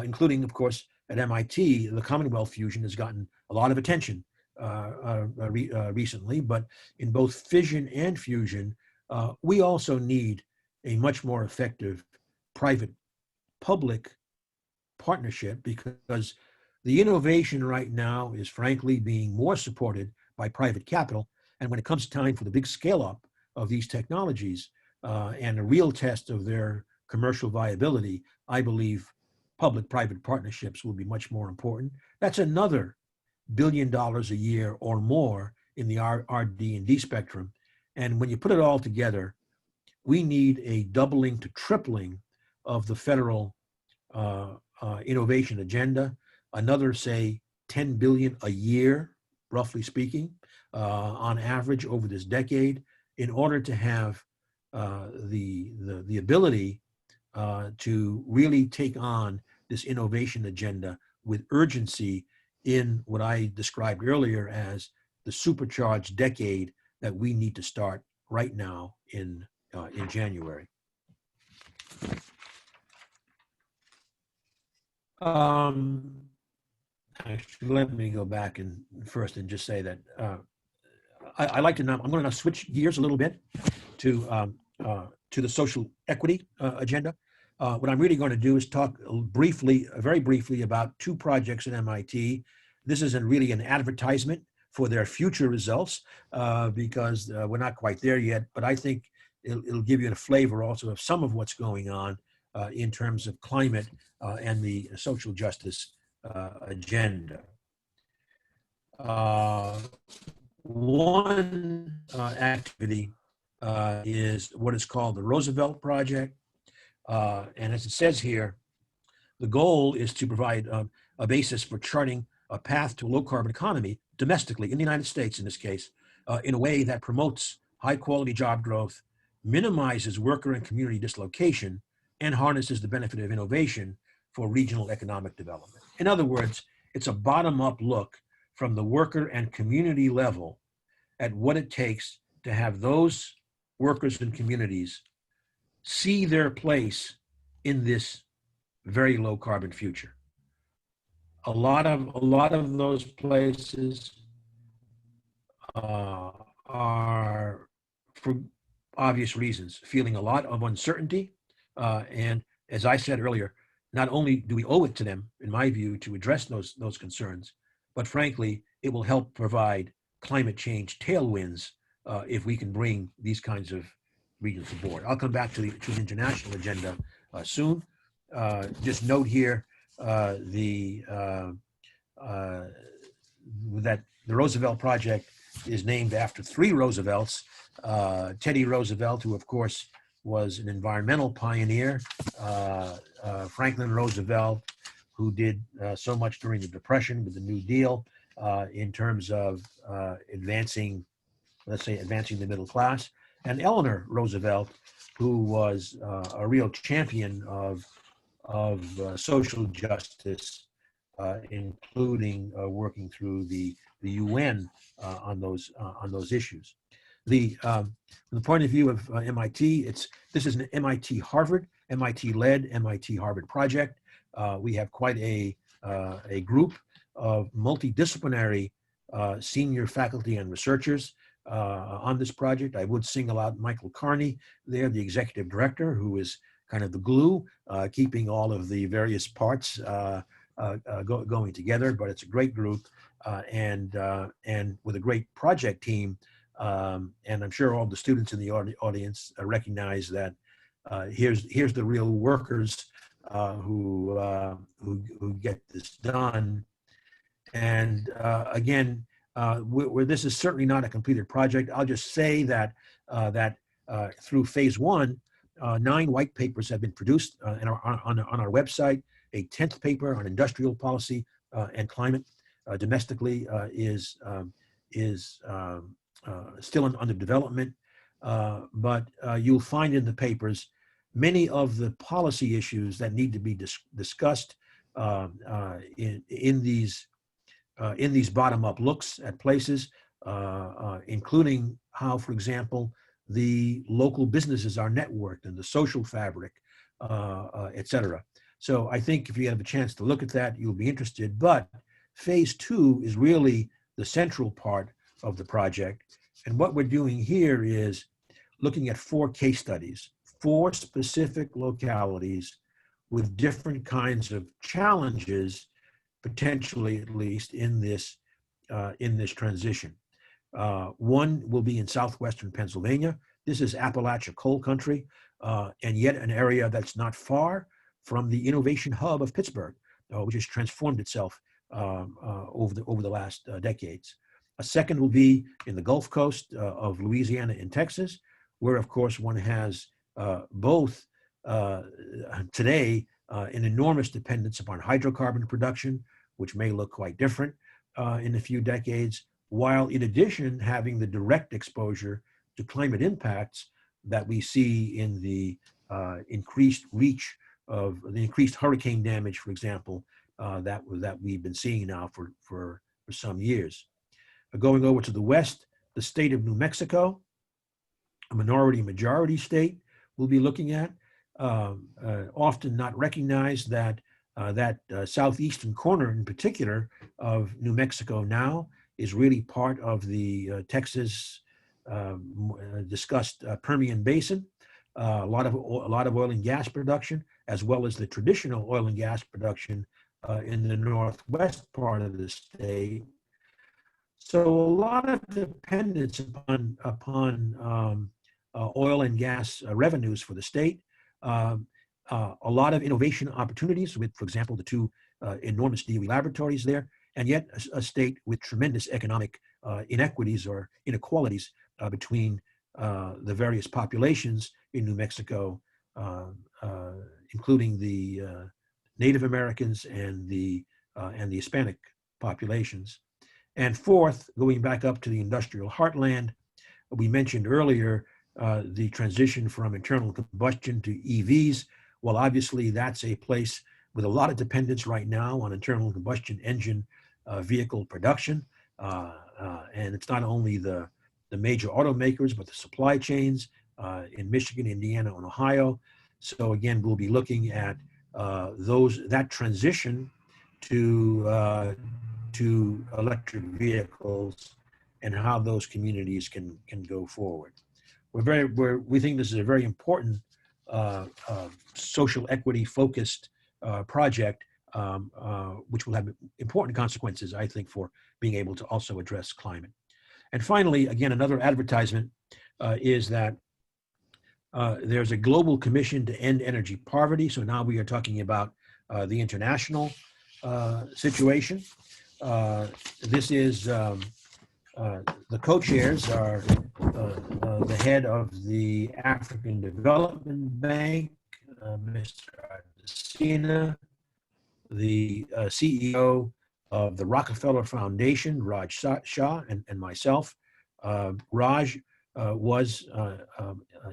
including, of course, at MIT, the Commonwealth fusion has gotten a lot of attention recently, but in both fission and fusion, we also need a much more effective private-public partnership, because the innovation right now is frankly being more supported by private capital. And when it comes time for the big scale up of these technologies and a real test of their commercial viability, I believe public-private partnerships will be much more important. That's another $1 billion a year or more in the RD&D spectrum. And when you put it all together, we need a doubling to tripling of the federal innovation agenda, another, say, 10 billion a year, roughly speaking, on average over this decade, in order to have the ability to really take on this innovation agenda with urgency in what I described earlier as the supercharged decade that we need to start right now in January. Actually, let me go back and first and just say that I like to now, I'm going to now switch gears a little bit to the social equity agenda. What I'm really going to do is talk briefly, very briefly, about two projects at MIT. This isn't really an advertisement for their future results because we're not quite there yet, but I think it'll give you a flavor also of some of what's going on in terms of climate and the social justice agenda. One activity is what is called the Roosevelt Project. And as it says here, the goal is to provide a basis for charting a path to a low carbon economy domestically in the United States, in this case, in a way that promotes high quality job growth, minimizes worker and community dislocation, and harnesses the benefit of innovation for regional economic development. In other words, it's a bottom-up look from the worker and community level at what it takes to have those workers and communities see their place in this very low carbon future. A lot of those places are, for obvious reasons, feeling a lot of uncertainty. And as I said earlier, not only do we owe it to them, in my view, to address those concerns, but frankly, it will help provide climate change tailwinds if we can bring these kinds of regions aboard. I'll come back to the international agenda soon. Just note here that the Roosevelt Project is named after three Roosevelts. Teddy Roosevelt, who of course was an environmental pioneer, Franklin Roosevelt, who did so much during the Depression with the New Deal in terms of advancing the middle class, and Eleanor Roosevelt, who was a real champion of social justice, including working through the UN on those issues. From the point of view of MIT, this is an MIT-Harvard, MIT-led MIT-Harvard project. We have quite a group of multidisciplinary senior faculty and researchers on this project. I would single out Michael Carney there, the executive director, who is kind of the glue, keeping all of the various parts going together. But it's a great group and with a great project team. And I'm sure all the students in the audience recognize that here's the real workers who get this done. And again, where this is certainly not a completed project, I'll just say that through phase one, 9 white papers have been produced on our website. A 10th paper on industrial policy and climate domestically is still under development, but you'll find in the papers many of the policy issues that need to be discussed in these bottom-up looks at places, including how, for example, the local businesses are networked and the social fabric, et cetera. So I think if you have a chance to look at that, you'll be interested. But phase 2 is really the central part of the project. And what we're doing here is looking at 4 case studies, 4 specific localities with different kinds of challenges, potentially at least in this transition. One will be in southwestern Pennsylvania. This is Appalachia coal country, and yet an area that's not far from the innovation hub of Pittsburgh, which has transformed itself over the last decades. A second will be in the Gulf Coast of Louisiana and Texas, where, of course, one has both today an enormous dependence upon hydrocarbon production, which may look quite different in a few decades, while in addition having the direct exposure to climate impacts that we see in the increased reach of the increased hurricane damage, for example, that we've been seeing now for some years. Going over to the west, the state of New Mexico, a minority-majority state, we'll be looking at. Often not recognized that southeastern corner in particular of New Mexico now is really part of the Texas discussed Permian Basin. A lot of oil and gas production, as well as the traditional oil and gas production in the northwest part of the state. So a lot of dependence upon oil and gas revenues for the state. A lot of innovation opportunities with, for example, the two enormous DOE laboratories there, and yet a state with tremendous economic inequities or inequalities between the various populations in New Mexico, including the Native Americans and the Hispanic populations. And fourth, going back up to the industrial heartland, we mentioned earlier the transition from internal combustion to EVs. Well, obviously, that's a place with a lot of dependence right now on internal combustion engine vehicle production. And it's not only the major automakers, but the supply chains in Michigan, Indiana, and Ohio. So again, we'll be looking at that transition to electric vehicles and how those communities can go forward. We think this is a very important social equity focused project, which will have important consequences, I think, for being able to also address climate. And finally, again, another advertisement is that there's a global commission to end energy poverty. So now we are talking about the international situation. This is the co-chairs are the head of the African Development Bank, Mr. Adesina, the CEO of the Rockefeller Foundation, Raj Shah, and myself. Raj was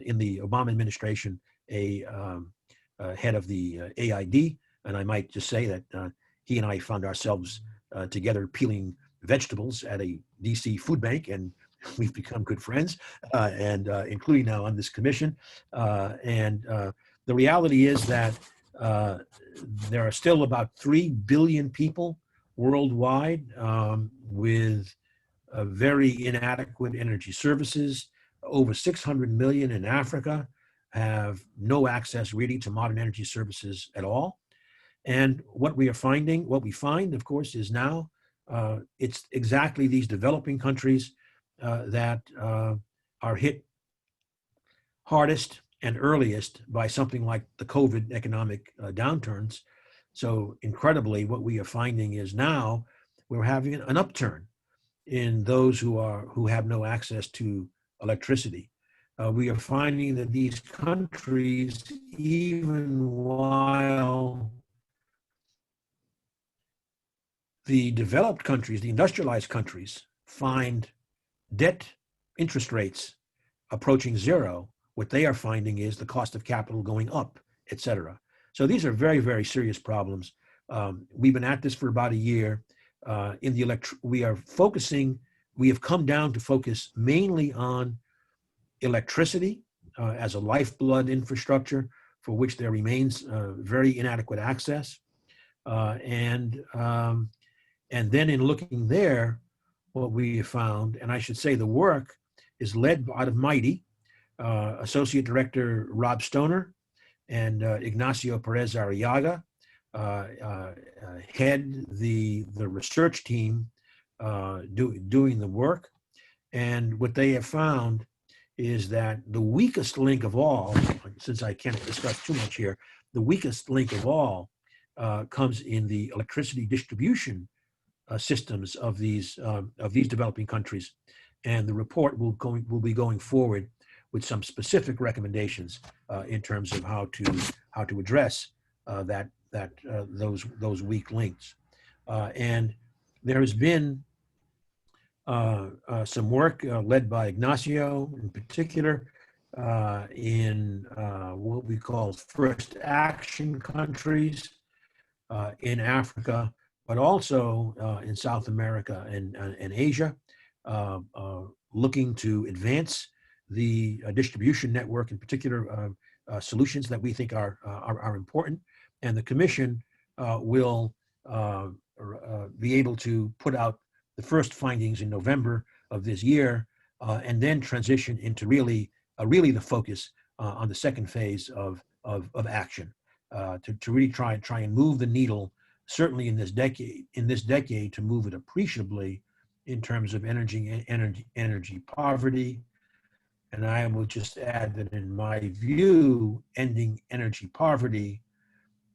in the Obama administration a head of the AID, and I might just say that he and I found ourselves together peeling vegetables at a DC food bank, and we've become good friends, and including now on this commission. And the reality is that there are still about 3 billion people worldwide with very inadequate energy services. Over 600 million in Africa have no access really to modern energy services at all. And what we find, of course, is now it's exactly these developing countries that are hit hardest and earliest by something like the COVID economic downturns. So incredibly, what we are finding is now we're having an upturn in those who have no access to electricity. We are finding that these countries, even while the developed countries, the industrialized countries, find debt interest rates approaching zero, what they are finding is the cost of capital going up, et cetera. So these are very, very serious problems. We've been at this for about a year. We have come down to focus mainly on electricity as a lifeblood infrastructure for which there remains very inadequate access. And then in looking there, what we have found, and I should say the work is led out of MIGHTY, Associate Director Rob Stoner and Ignacio Perez Arriaga head the research team doing the work. And what they have found is that the weakest link of all, since I can't discuss too much here, the weakest link of all comes in the electricity distribution systems of these developing countries, and the report will be going forward with some specific recommendations in terms of how to address those weak links. And there has been some work led by Ignacio in particular in what we call first action countries in Africa, but also in South America and Asia, looking to advance the distribution network, in particular solutions that we think are important. And the Commission will be able to put out the first findings in November of this year, and then transition into really the focus on the second phase of action to really try and move the needle, certainly in this decade, to move it appreciably in terms of energy poverty. And I will just add that in my view, ending energy poverty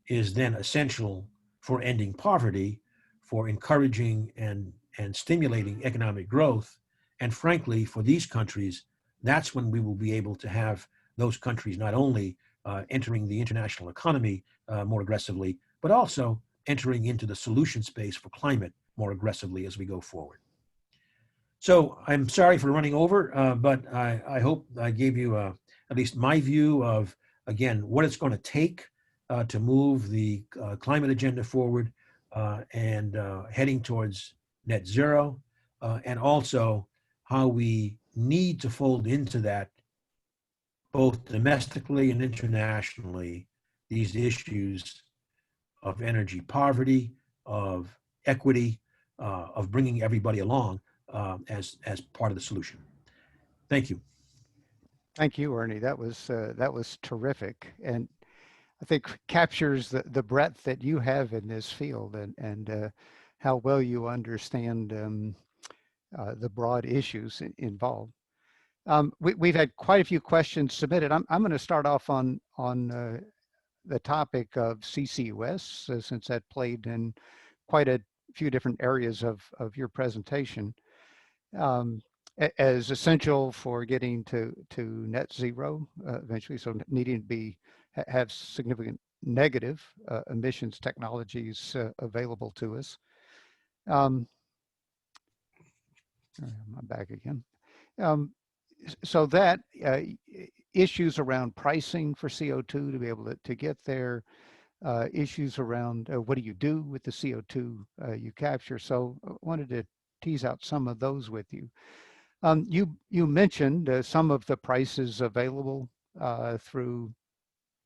is then essential for ending poverty, for encouraging and stimulating economic growth. And frankly, for these countries, that's when we will be able to have those countries not only entering the international economy more aggressively, but also entering into the solution space for climate more aggressively as we go forward. So I'm sorry for running over, but I hope I gave you at least my view of, again, what it's going to take to move the climate agenda forward and heading towards net zero, and also how we need to fold into that, both domestically and internationally, these issues of energy poverty, of equity, of bringing everybody along as part of the solution. Thank you. Thank you, Ernie. That was terrific, and I think captures the breadth that you have in this field, and how well you understand the broad issues involved. We've had quite a few questions submitted. I'm going to start off on the topic of CCUS, since that played in quite a few different areas of your presentation, as essential for getting to net zero eventually, so needing to have significant negative emissions technologies available to us. I'm back again. So that issues around pricing for CO2 to be able to get there, issues around what do you do with the CO2 you capture. So I wanted to tease out some of those with you. You mentioned some of the prices available through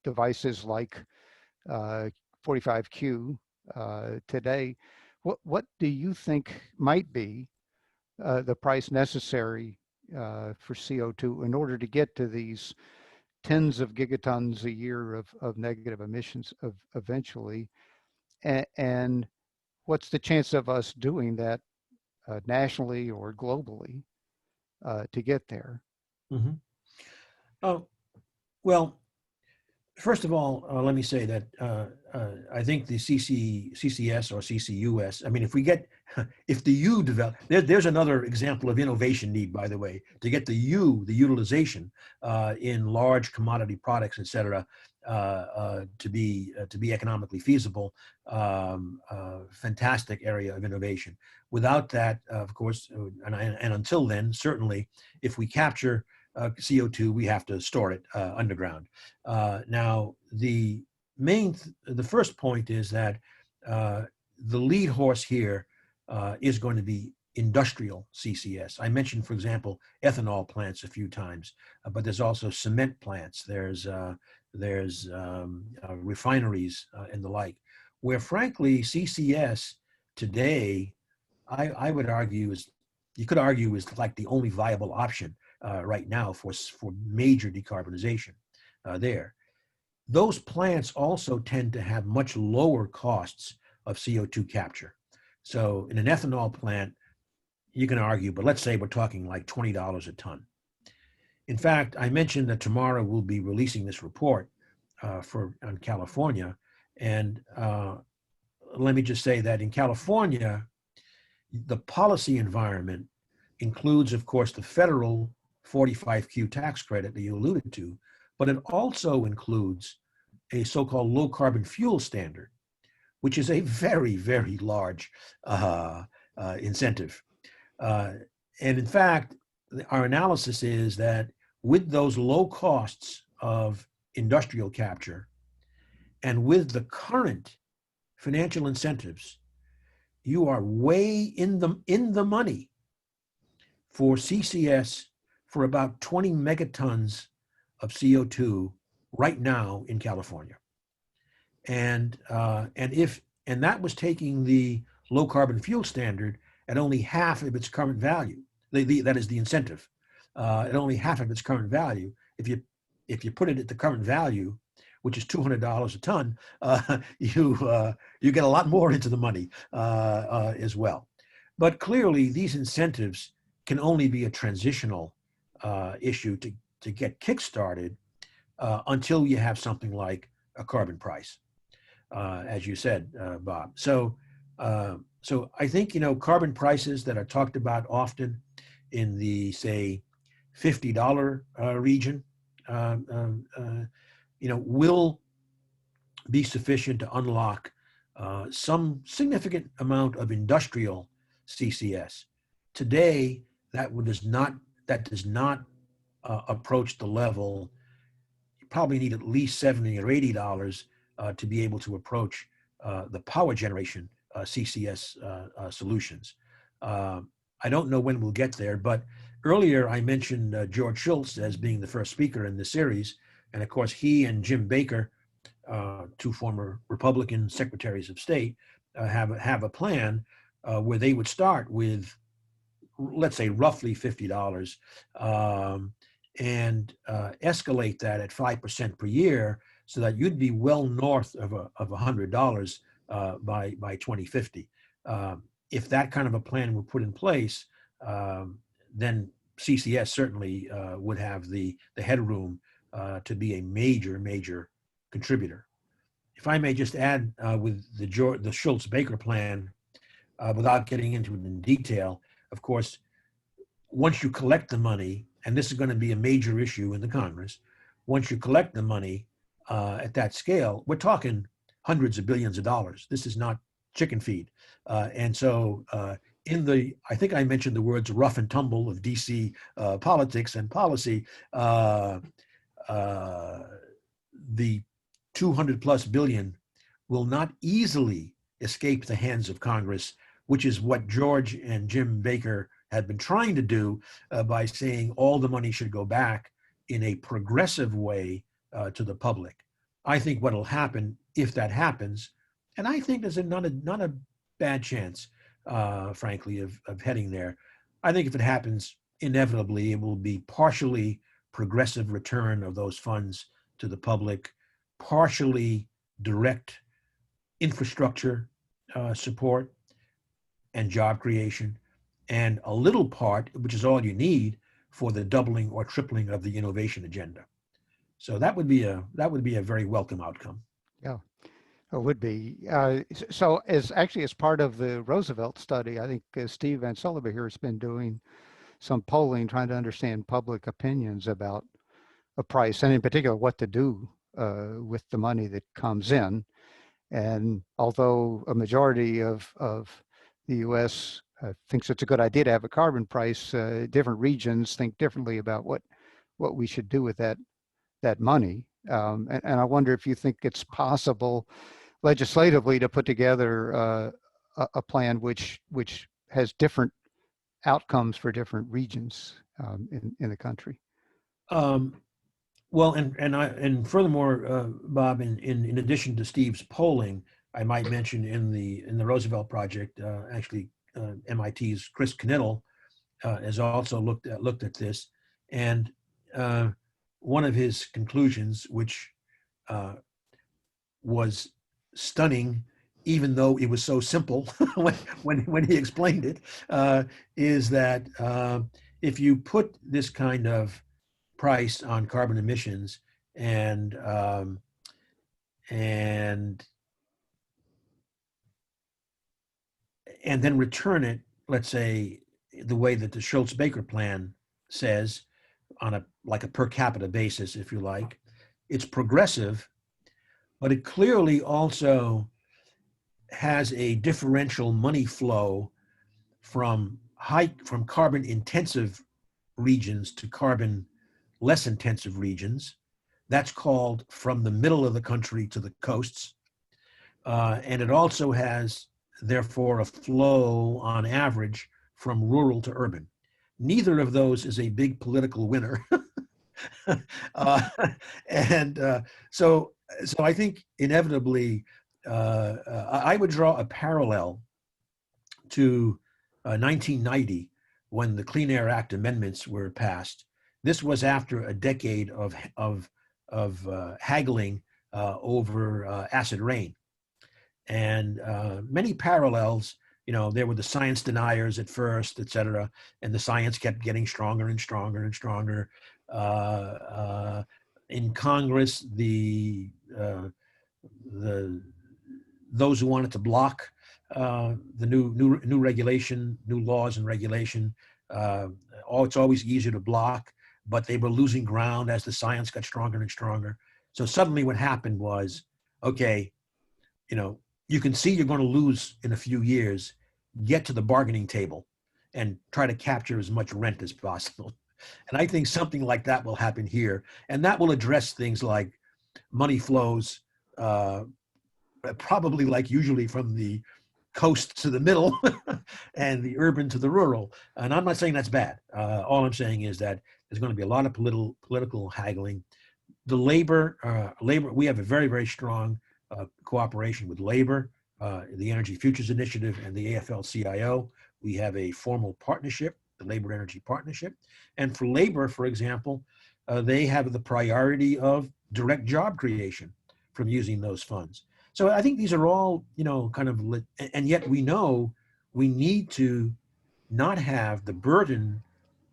devices like 45Q today. What do you think might be the price necessary for CO2 in order to get to these tens of gigatons a year of negative emissions eventually? And what's the chance of us doing that nationally or globally to get there? Mm-hmm. Oh, well, first of all, let me say that I think the CCS or CCUS, I mean, if the U develop, there's another example of innovation need, by the way, to get the utilization in large commodity products, et cetera, to be economically feasible. Fantastic area of innovation. Without that, of course, and until then, certainly, if we capture CO2, we have to store it underground. Now, the first point is that the lead horse here is going to be industrial CCS. I mentioned, for example, ethanol plants a few times, but there's also cement plants. There's refineries and the like, where frankly CCS today, I would argue is like the only viable option right now for major decarbonization there. Those plants also tend to have much lower costs of CO2 capture. So in an ethanol plant, you can argue, but let's say we're talking like $20 a ton. In fact, I mentioned that tomorrow we'll be releasing this report on California. And let me just say that in California, the policy environment includes, of course, the federal 45Q tax credit that you alluded to, but it also includes a so-called low carbon fuel standard, which is a very, very large incentive. And in fact, our analysis is that with those low costs of industrial capture and with the current financial incentives, you are way in the money for CCS for about 20 megatons of CO2 right now in California. And that was taking the low carbon fuel standard at only half of its current value. That is the incentive at only half of its current value. If you put it at the current value, which is $200 a ton, you get a lot more into the money as well. But clearly, these incentives can only be a transitional issue to get kickstarted until you have something like a carbon price, as you said, Bob. So I think carbon prices that are talked about often in the say $50 region, will be sufficient to unlock some significant amount of industrial CCS. Today, that does not approach the level. You probably need at least $70 or $80 to be able to approach the power generation CCS solutions. I don't know when we'll get there, but earlier I mentioned George Shultz as being the first speaker in the series. And of course, he and Jim Baker, two former Republican secretaries of state, have a plan where they would start with, let's say, roughly $50 and escalate that at 5% per year, so that you'd be well north of $100 by 2050. If that kind of a plan were put in place, then CCS certainly would have the headroom to be a major contributor. If I may just add with the Shultz-Baker plan, without getting into it in detail, of course, once you collect the money, and this is going to be a major issue in the Congress, once you collect the money at that scale, we're talking hundreds of billions of dollars. This is not chicken feed. And so I think I mentioned the words rough and tumble of DC politics and policy. The 200 plus billion will not easily escape the hands of Congress, which is what George and Jim Baker had been trying to do by saying all the money should go back in a progressive way to the public. I think what will happen if that happens, and I think there's not a bad chance, frankly, of heading there. I think if it happens, inevitably, it will be partially progressive return of those funds to the public, partially direct infrastructure support and job creation, and a little part, which is all you need, for the doubling or tripling of the innovation agenda. So that would be a very welcome outcome. Yeah, it would be. So as part of the Roosevelt study, I think Steve Van Sullivan here has been doing some polling, trying to understand public opinions about a price, and in particular what to do with the money that comes in. And although a majority of the U.S. Thinks it's a good idea to have a carbon price, different regions think differently about what we should do with that money. And I wonder if you think it's possible legislatively to put together a plan which has different outcomes for different regions in the country. Well, and furthermore, Bob, in addition to Steve's polling, I might mention in the Roosevelt Project, actually, MIT's Chris Knittel has also looked at this, and one of his conclusions, which was stunning, even though it was so simple when he explained it, is that if you put this kind of price on carbon emissions and and then return it, let's say, the way that the Schultz-Baker plan says, on a like a per capita basis, if you like. It's progressive, but it clearly also has a differential money flow from carbon intensive regions to carbon less intensive regions. That's called from the middle of the country to the coasts. And it also has, therefore, a flow on average from rural to urban. Neither of those is a big political winner. uh, and so I think inevitably, I would draw a parallel to 1990 when the Clean Air Act amendments were passed. This was after a decade of haggling over acid rain, and many parallels. You know, there were the science deniers at first, et cetera, and the science kept getting stronger and stronger and stronger. In Congress, those who wanted to block the new regulation, new laws and regulation, it's always easier to block, but they were losing ground as the science got stronger and stronger. So suddenly, what happened was, okay, you know, you can see you're going to lose in a few years. Get to the bargaining table and try to capture as much rent as possible. And I think something like that will happen here. And that will address things like money flows, probably like usually from the coast to the middle and the urban to the rural. And I'm not saying that's bad. All I'm saying is that there's going to be a lot of political haggling. The labor, we have a very, very strong cooperation with labor, the Energy Futures Initiative and the AFL-CIO. We have a formal partnership, the Labor Energy Partnership. And for labor, for example, they have the priority of direct job creation from using those funds. So I think these are all, you know, kind of, and yet we know we need to not have the burden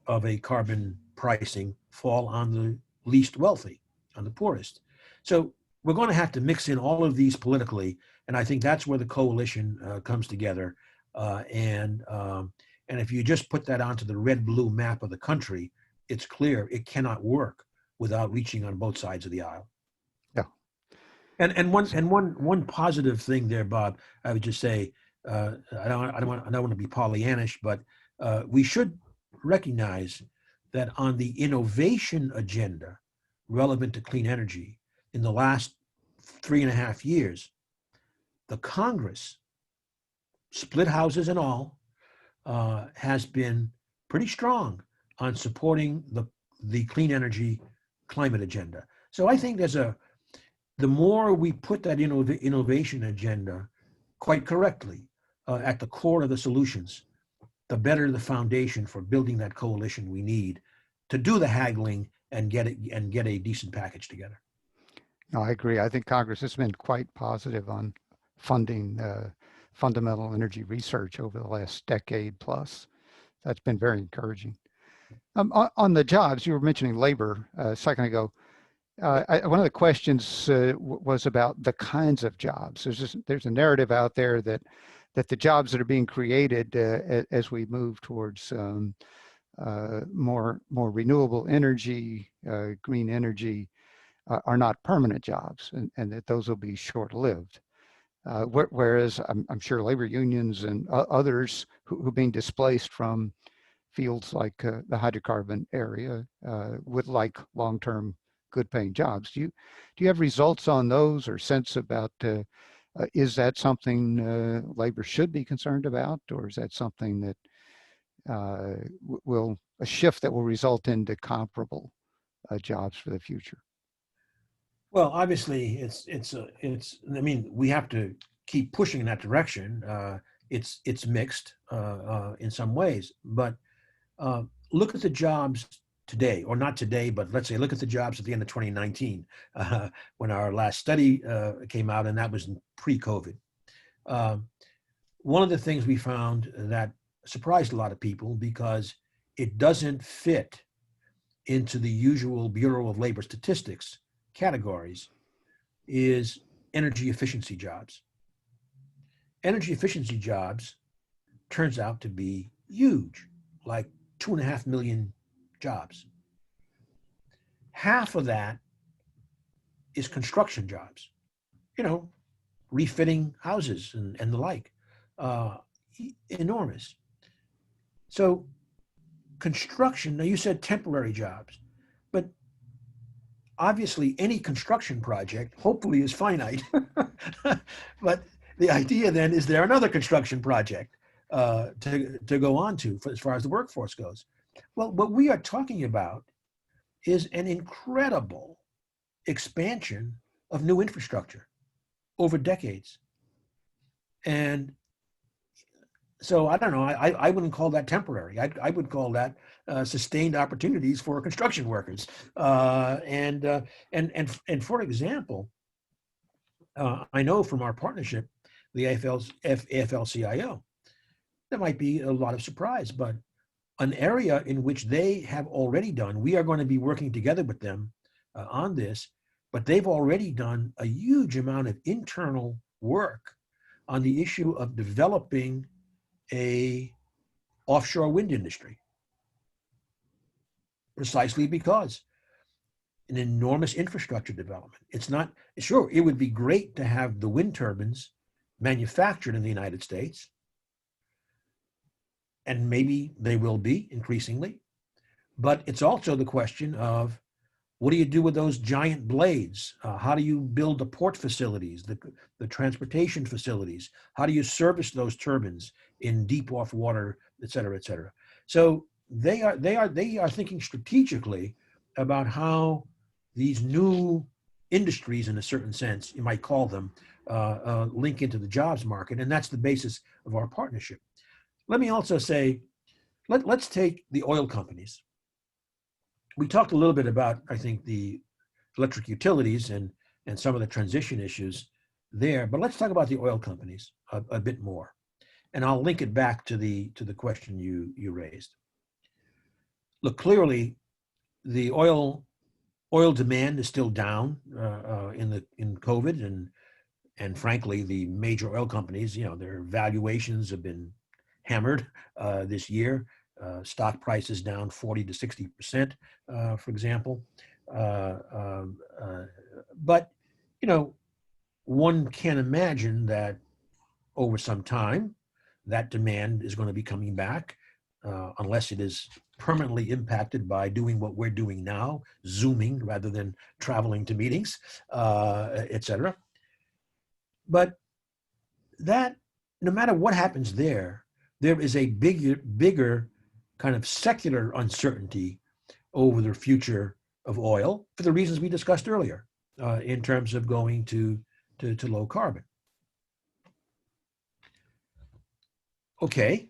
of a carbon pricing fall on the least wealthy, on the poorest. So we're going to have to mix in all of these politically, and I think that's where the coalition comes together. And if you just put that onto the red-blue map of the country, it's clear it cannot work without reaching on both sides of the aisle. Yeah. And one positive thing there, Bob, I would just say, I don't want to be Pollyannish, but we should recognize that on the innovation agenda relevant to clean energy in the last 3.5 years, the Congress, split houses and all, has been pretty strong on supporting the clean energy climate agenda. So I think the more we put that innovation agenda quite correctly at the core of the solutions, the better the foundation for building that coalition we need to do the haggling and get a decent package together. No, I agree. I think Congress has been quite positive on funding fundamental energy research over the last decade plus. That's been very encouraging. On the jobs, you were mentioning labor a second ago. One of the questions was about the kinds of jobs. There's a narrative out there that the jobs that are being created as we move towards more renewable energy, green energy, are not permanent jobs, and that those will be short-lived. Whereas I'm sure labor unions and others who are being displaced from fields like the hydrocarbon area would like long-term good-paying jobs. Do you have results on those or sense about is that something labor should be concerned about, or is that something that a shift that will result into comparable jobs for the future? Well, obviously, I mean, we have to keep pushing in that direction. It's mixed in some ways, but look at the jobs today, or not today, but let's say look at the jobs at the end of 2019 when our last study came out, and that was pre-COVID. One of the things we found that surprised a lot of people because it doesn't fit into the usual Bureau of Labor Statistics categories is energy efficiency jobs. Energy efficiency jobs turns out to be huge, like 2.5 million jobs. Half of that is construction jobs, you know, refitting houses and the like. Enormous. So construction, now you said temporary jobs, but obviously any construction project hopefully is finite. But the idea then is there another construction project to go on to as far as the workforce goes? Well, what we are talking about is an incredible expansion of new infrastructure over decades. And so I don't know, I wouldn't call that temporary. I would call that sustained opportunities for construction workers. And for example, I know from our partnership, the AFL-CIO, there might be a lot of surprise, but an area in which they have already done, we are going to be working together with them on this, but they've already done a huge amount of internal work on the issue of developing a offshore wind industry, precisely because an enormous infrastructure development. It's not, sure, it would be great to have the wind turbines manufactured in the United States, and maybe they will be increasingly, but it's also the question of what do you do with those giant blades? How do you build the port facilities, the transportation facilities? How do you service those turbines in deep off water, et cetera, et cetera? So they are thinking strategically about how these new industries, in a certain sense, you might call them, link into the jobs market, and that's the basis of our partnership. Let me also say, let's take the oil companies. We talked a little bit about, I think, the electric utilities and some of the transition issues there, but let's talk about the oil companies a bit more. And I'll link it back to the question you raised. Look, clearly, the oil demand is still down in COVID, and frankly, the major oil companies, their valuations have been hammered this year. Stock prices down 40 to 60%, for example. But, one can imagine that over some time, that demand is going to be coming back, unless it is permanently impacted by doing what we're doing now, Zooming rather than traveling to meetings, et cetera. But that, no matter what happens there is a bigger kind of secular uncertainty over the future of oil for the reasons we discussed earlier, in terms of going to low carbon. Okay,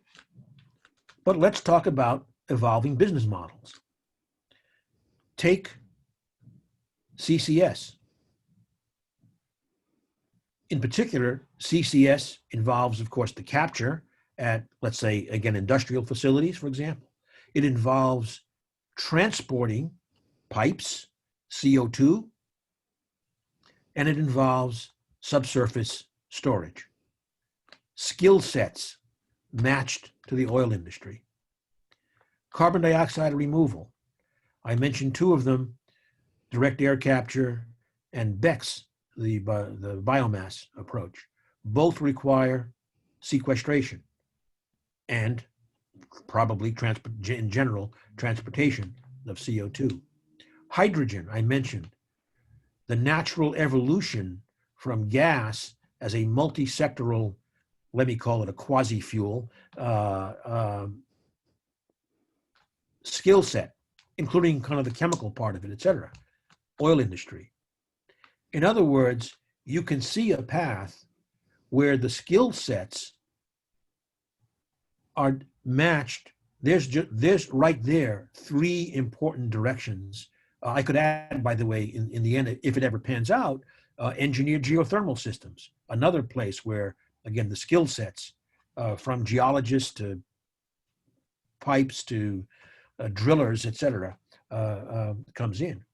but let's talk about evolving business models. Take CCS. In particular, CCS involves, of course, the capture at, let's say, again, industrial facilities, for example. It involves transporting pipes, CO2, and it involves subsurface storage. Skill sets matched to the oil industry. Carbon dioxide removal. I mentioned two of them, direct air capture and BECCS, the biomass approach. Both require sequestration and probably in general transportation of CO2. Hydrogen, I mentioned, the natural evolution from gas as a multi-sectoral, let me call it a quasi-fuel, skill set, including kind of the chemical part of it, et cetera. Oil industry. In other words, you can see a path where the skill sets are matched. There's right there three important directions. I could add, by the way, in the end, if it ever pans out, engineered geothermal systems, another place where, again, the skill sets from geologists to pipes to drillers, et cetera, comes in.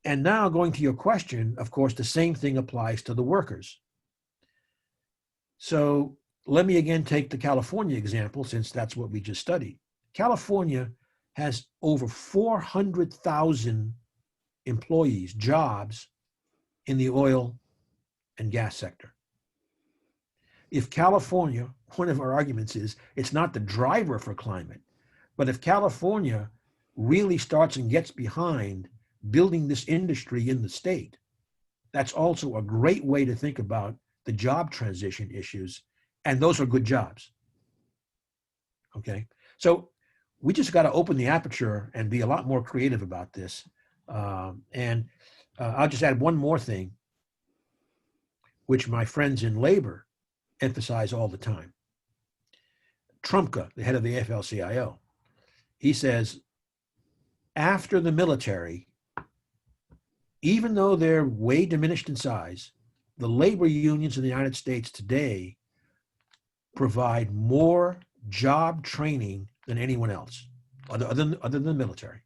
And now going to your question, of course, the same thing applies to the workers. So let me again take the California example, since that's what we just studied. California has over 400,000 employees, jobs in the oil and gas sector. If California, one of our arguments is it's not the driver for climate, but if California really starts and gets behind building this industry in the state, that's also a great way to think about the job transition issues, and those are good jobs. Okay, so we just got to open the aperture and be a lot more creative about this. I'll just add one more thing, which my friends in labor emphasize all the time. Trumka, the head of the AFL-CIO, he says, after the military, even though they're way diminished in size, the labor unions in the United States today provide more job training than anyone else, other than the military.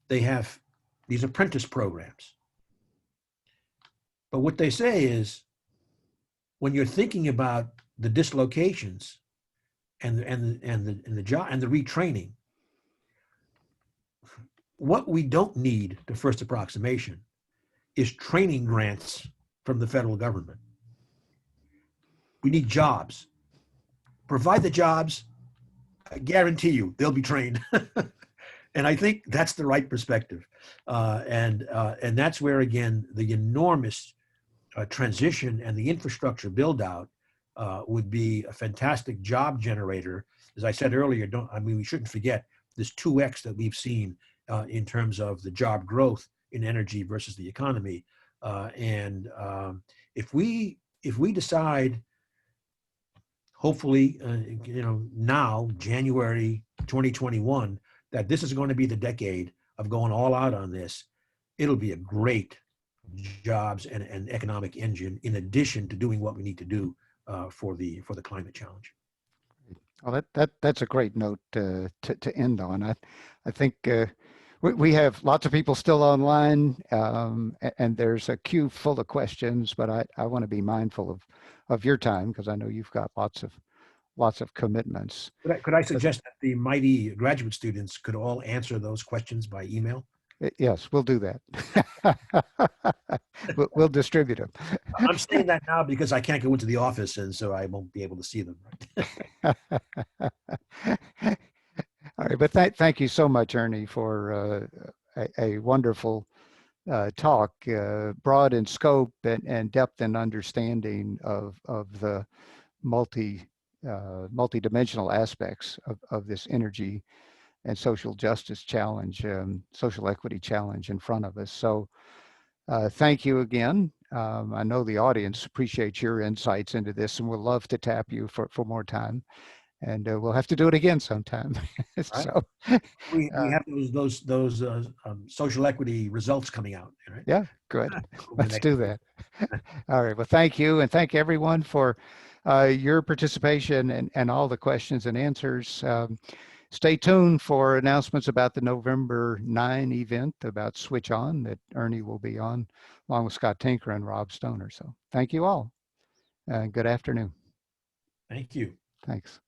They have these apprentice programs. But what they say is, when you're thinking about the dislocations and the job and the retraining, what we don't need, the first approximation, is training grants from the federal government. We need jobs. Provide the jobs, I guarantee you they'll be trained. And I think that's the right perspective. And that's where, again, the enormous transition and the infrastructure build out would be a fantastic job generator. As I said earlier, we shouldn't forget this 2x that we've seen in terms of the job growth in energy versus the economy. If we decide, hopefully, now, January 2021, that this is going to be the decade of going all out on this, it'll be a great jobs and economic engine, in addition to doing what we need to do for the climate challenge. Well, that's a great note to end on. I think we have lots of people still online, and there's a queue full of questions, but I want to be mindful of your time, because I know you've got lots of commitments. Could I suggest that the mighty graduate students could all answer those questions by email? Yes, we'll do that. We'll distribute them. I'm saying that now because I can't go into the office, and so I won't be able to see them. All right, but thank you so much, Ernie, for a wonderful talk, broad in scope and depth and understanding of the multi-dimensional aspects of this energy and social justice challenge, social equity challenge in front of us. So thank you again. I know the audience appreciates your insights into this, and we'll love to tap you for more time. And we'll have to do it again sometime. So we have those social equity results coming out, right? Yeah, good. Let's do that. All right. Well, thank you, and thank everyone for your participation and all the questions and answers. Stay tuned for announcements about the November 9 event about Switch On that Ernie will be on, along with Scott Tinker and Rob Stoner. So thank you all. Good afternoon. Thank you. Thanks.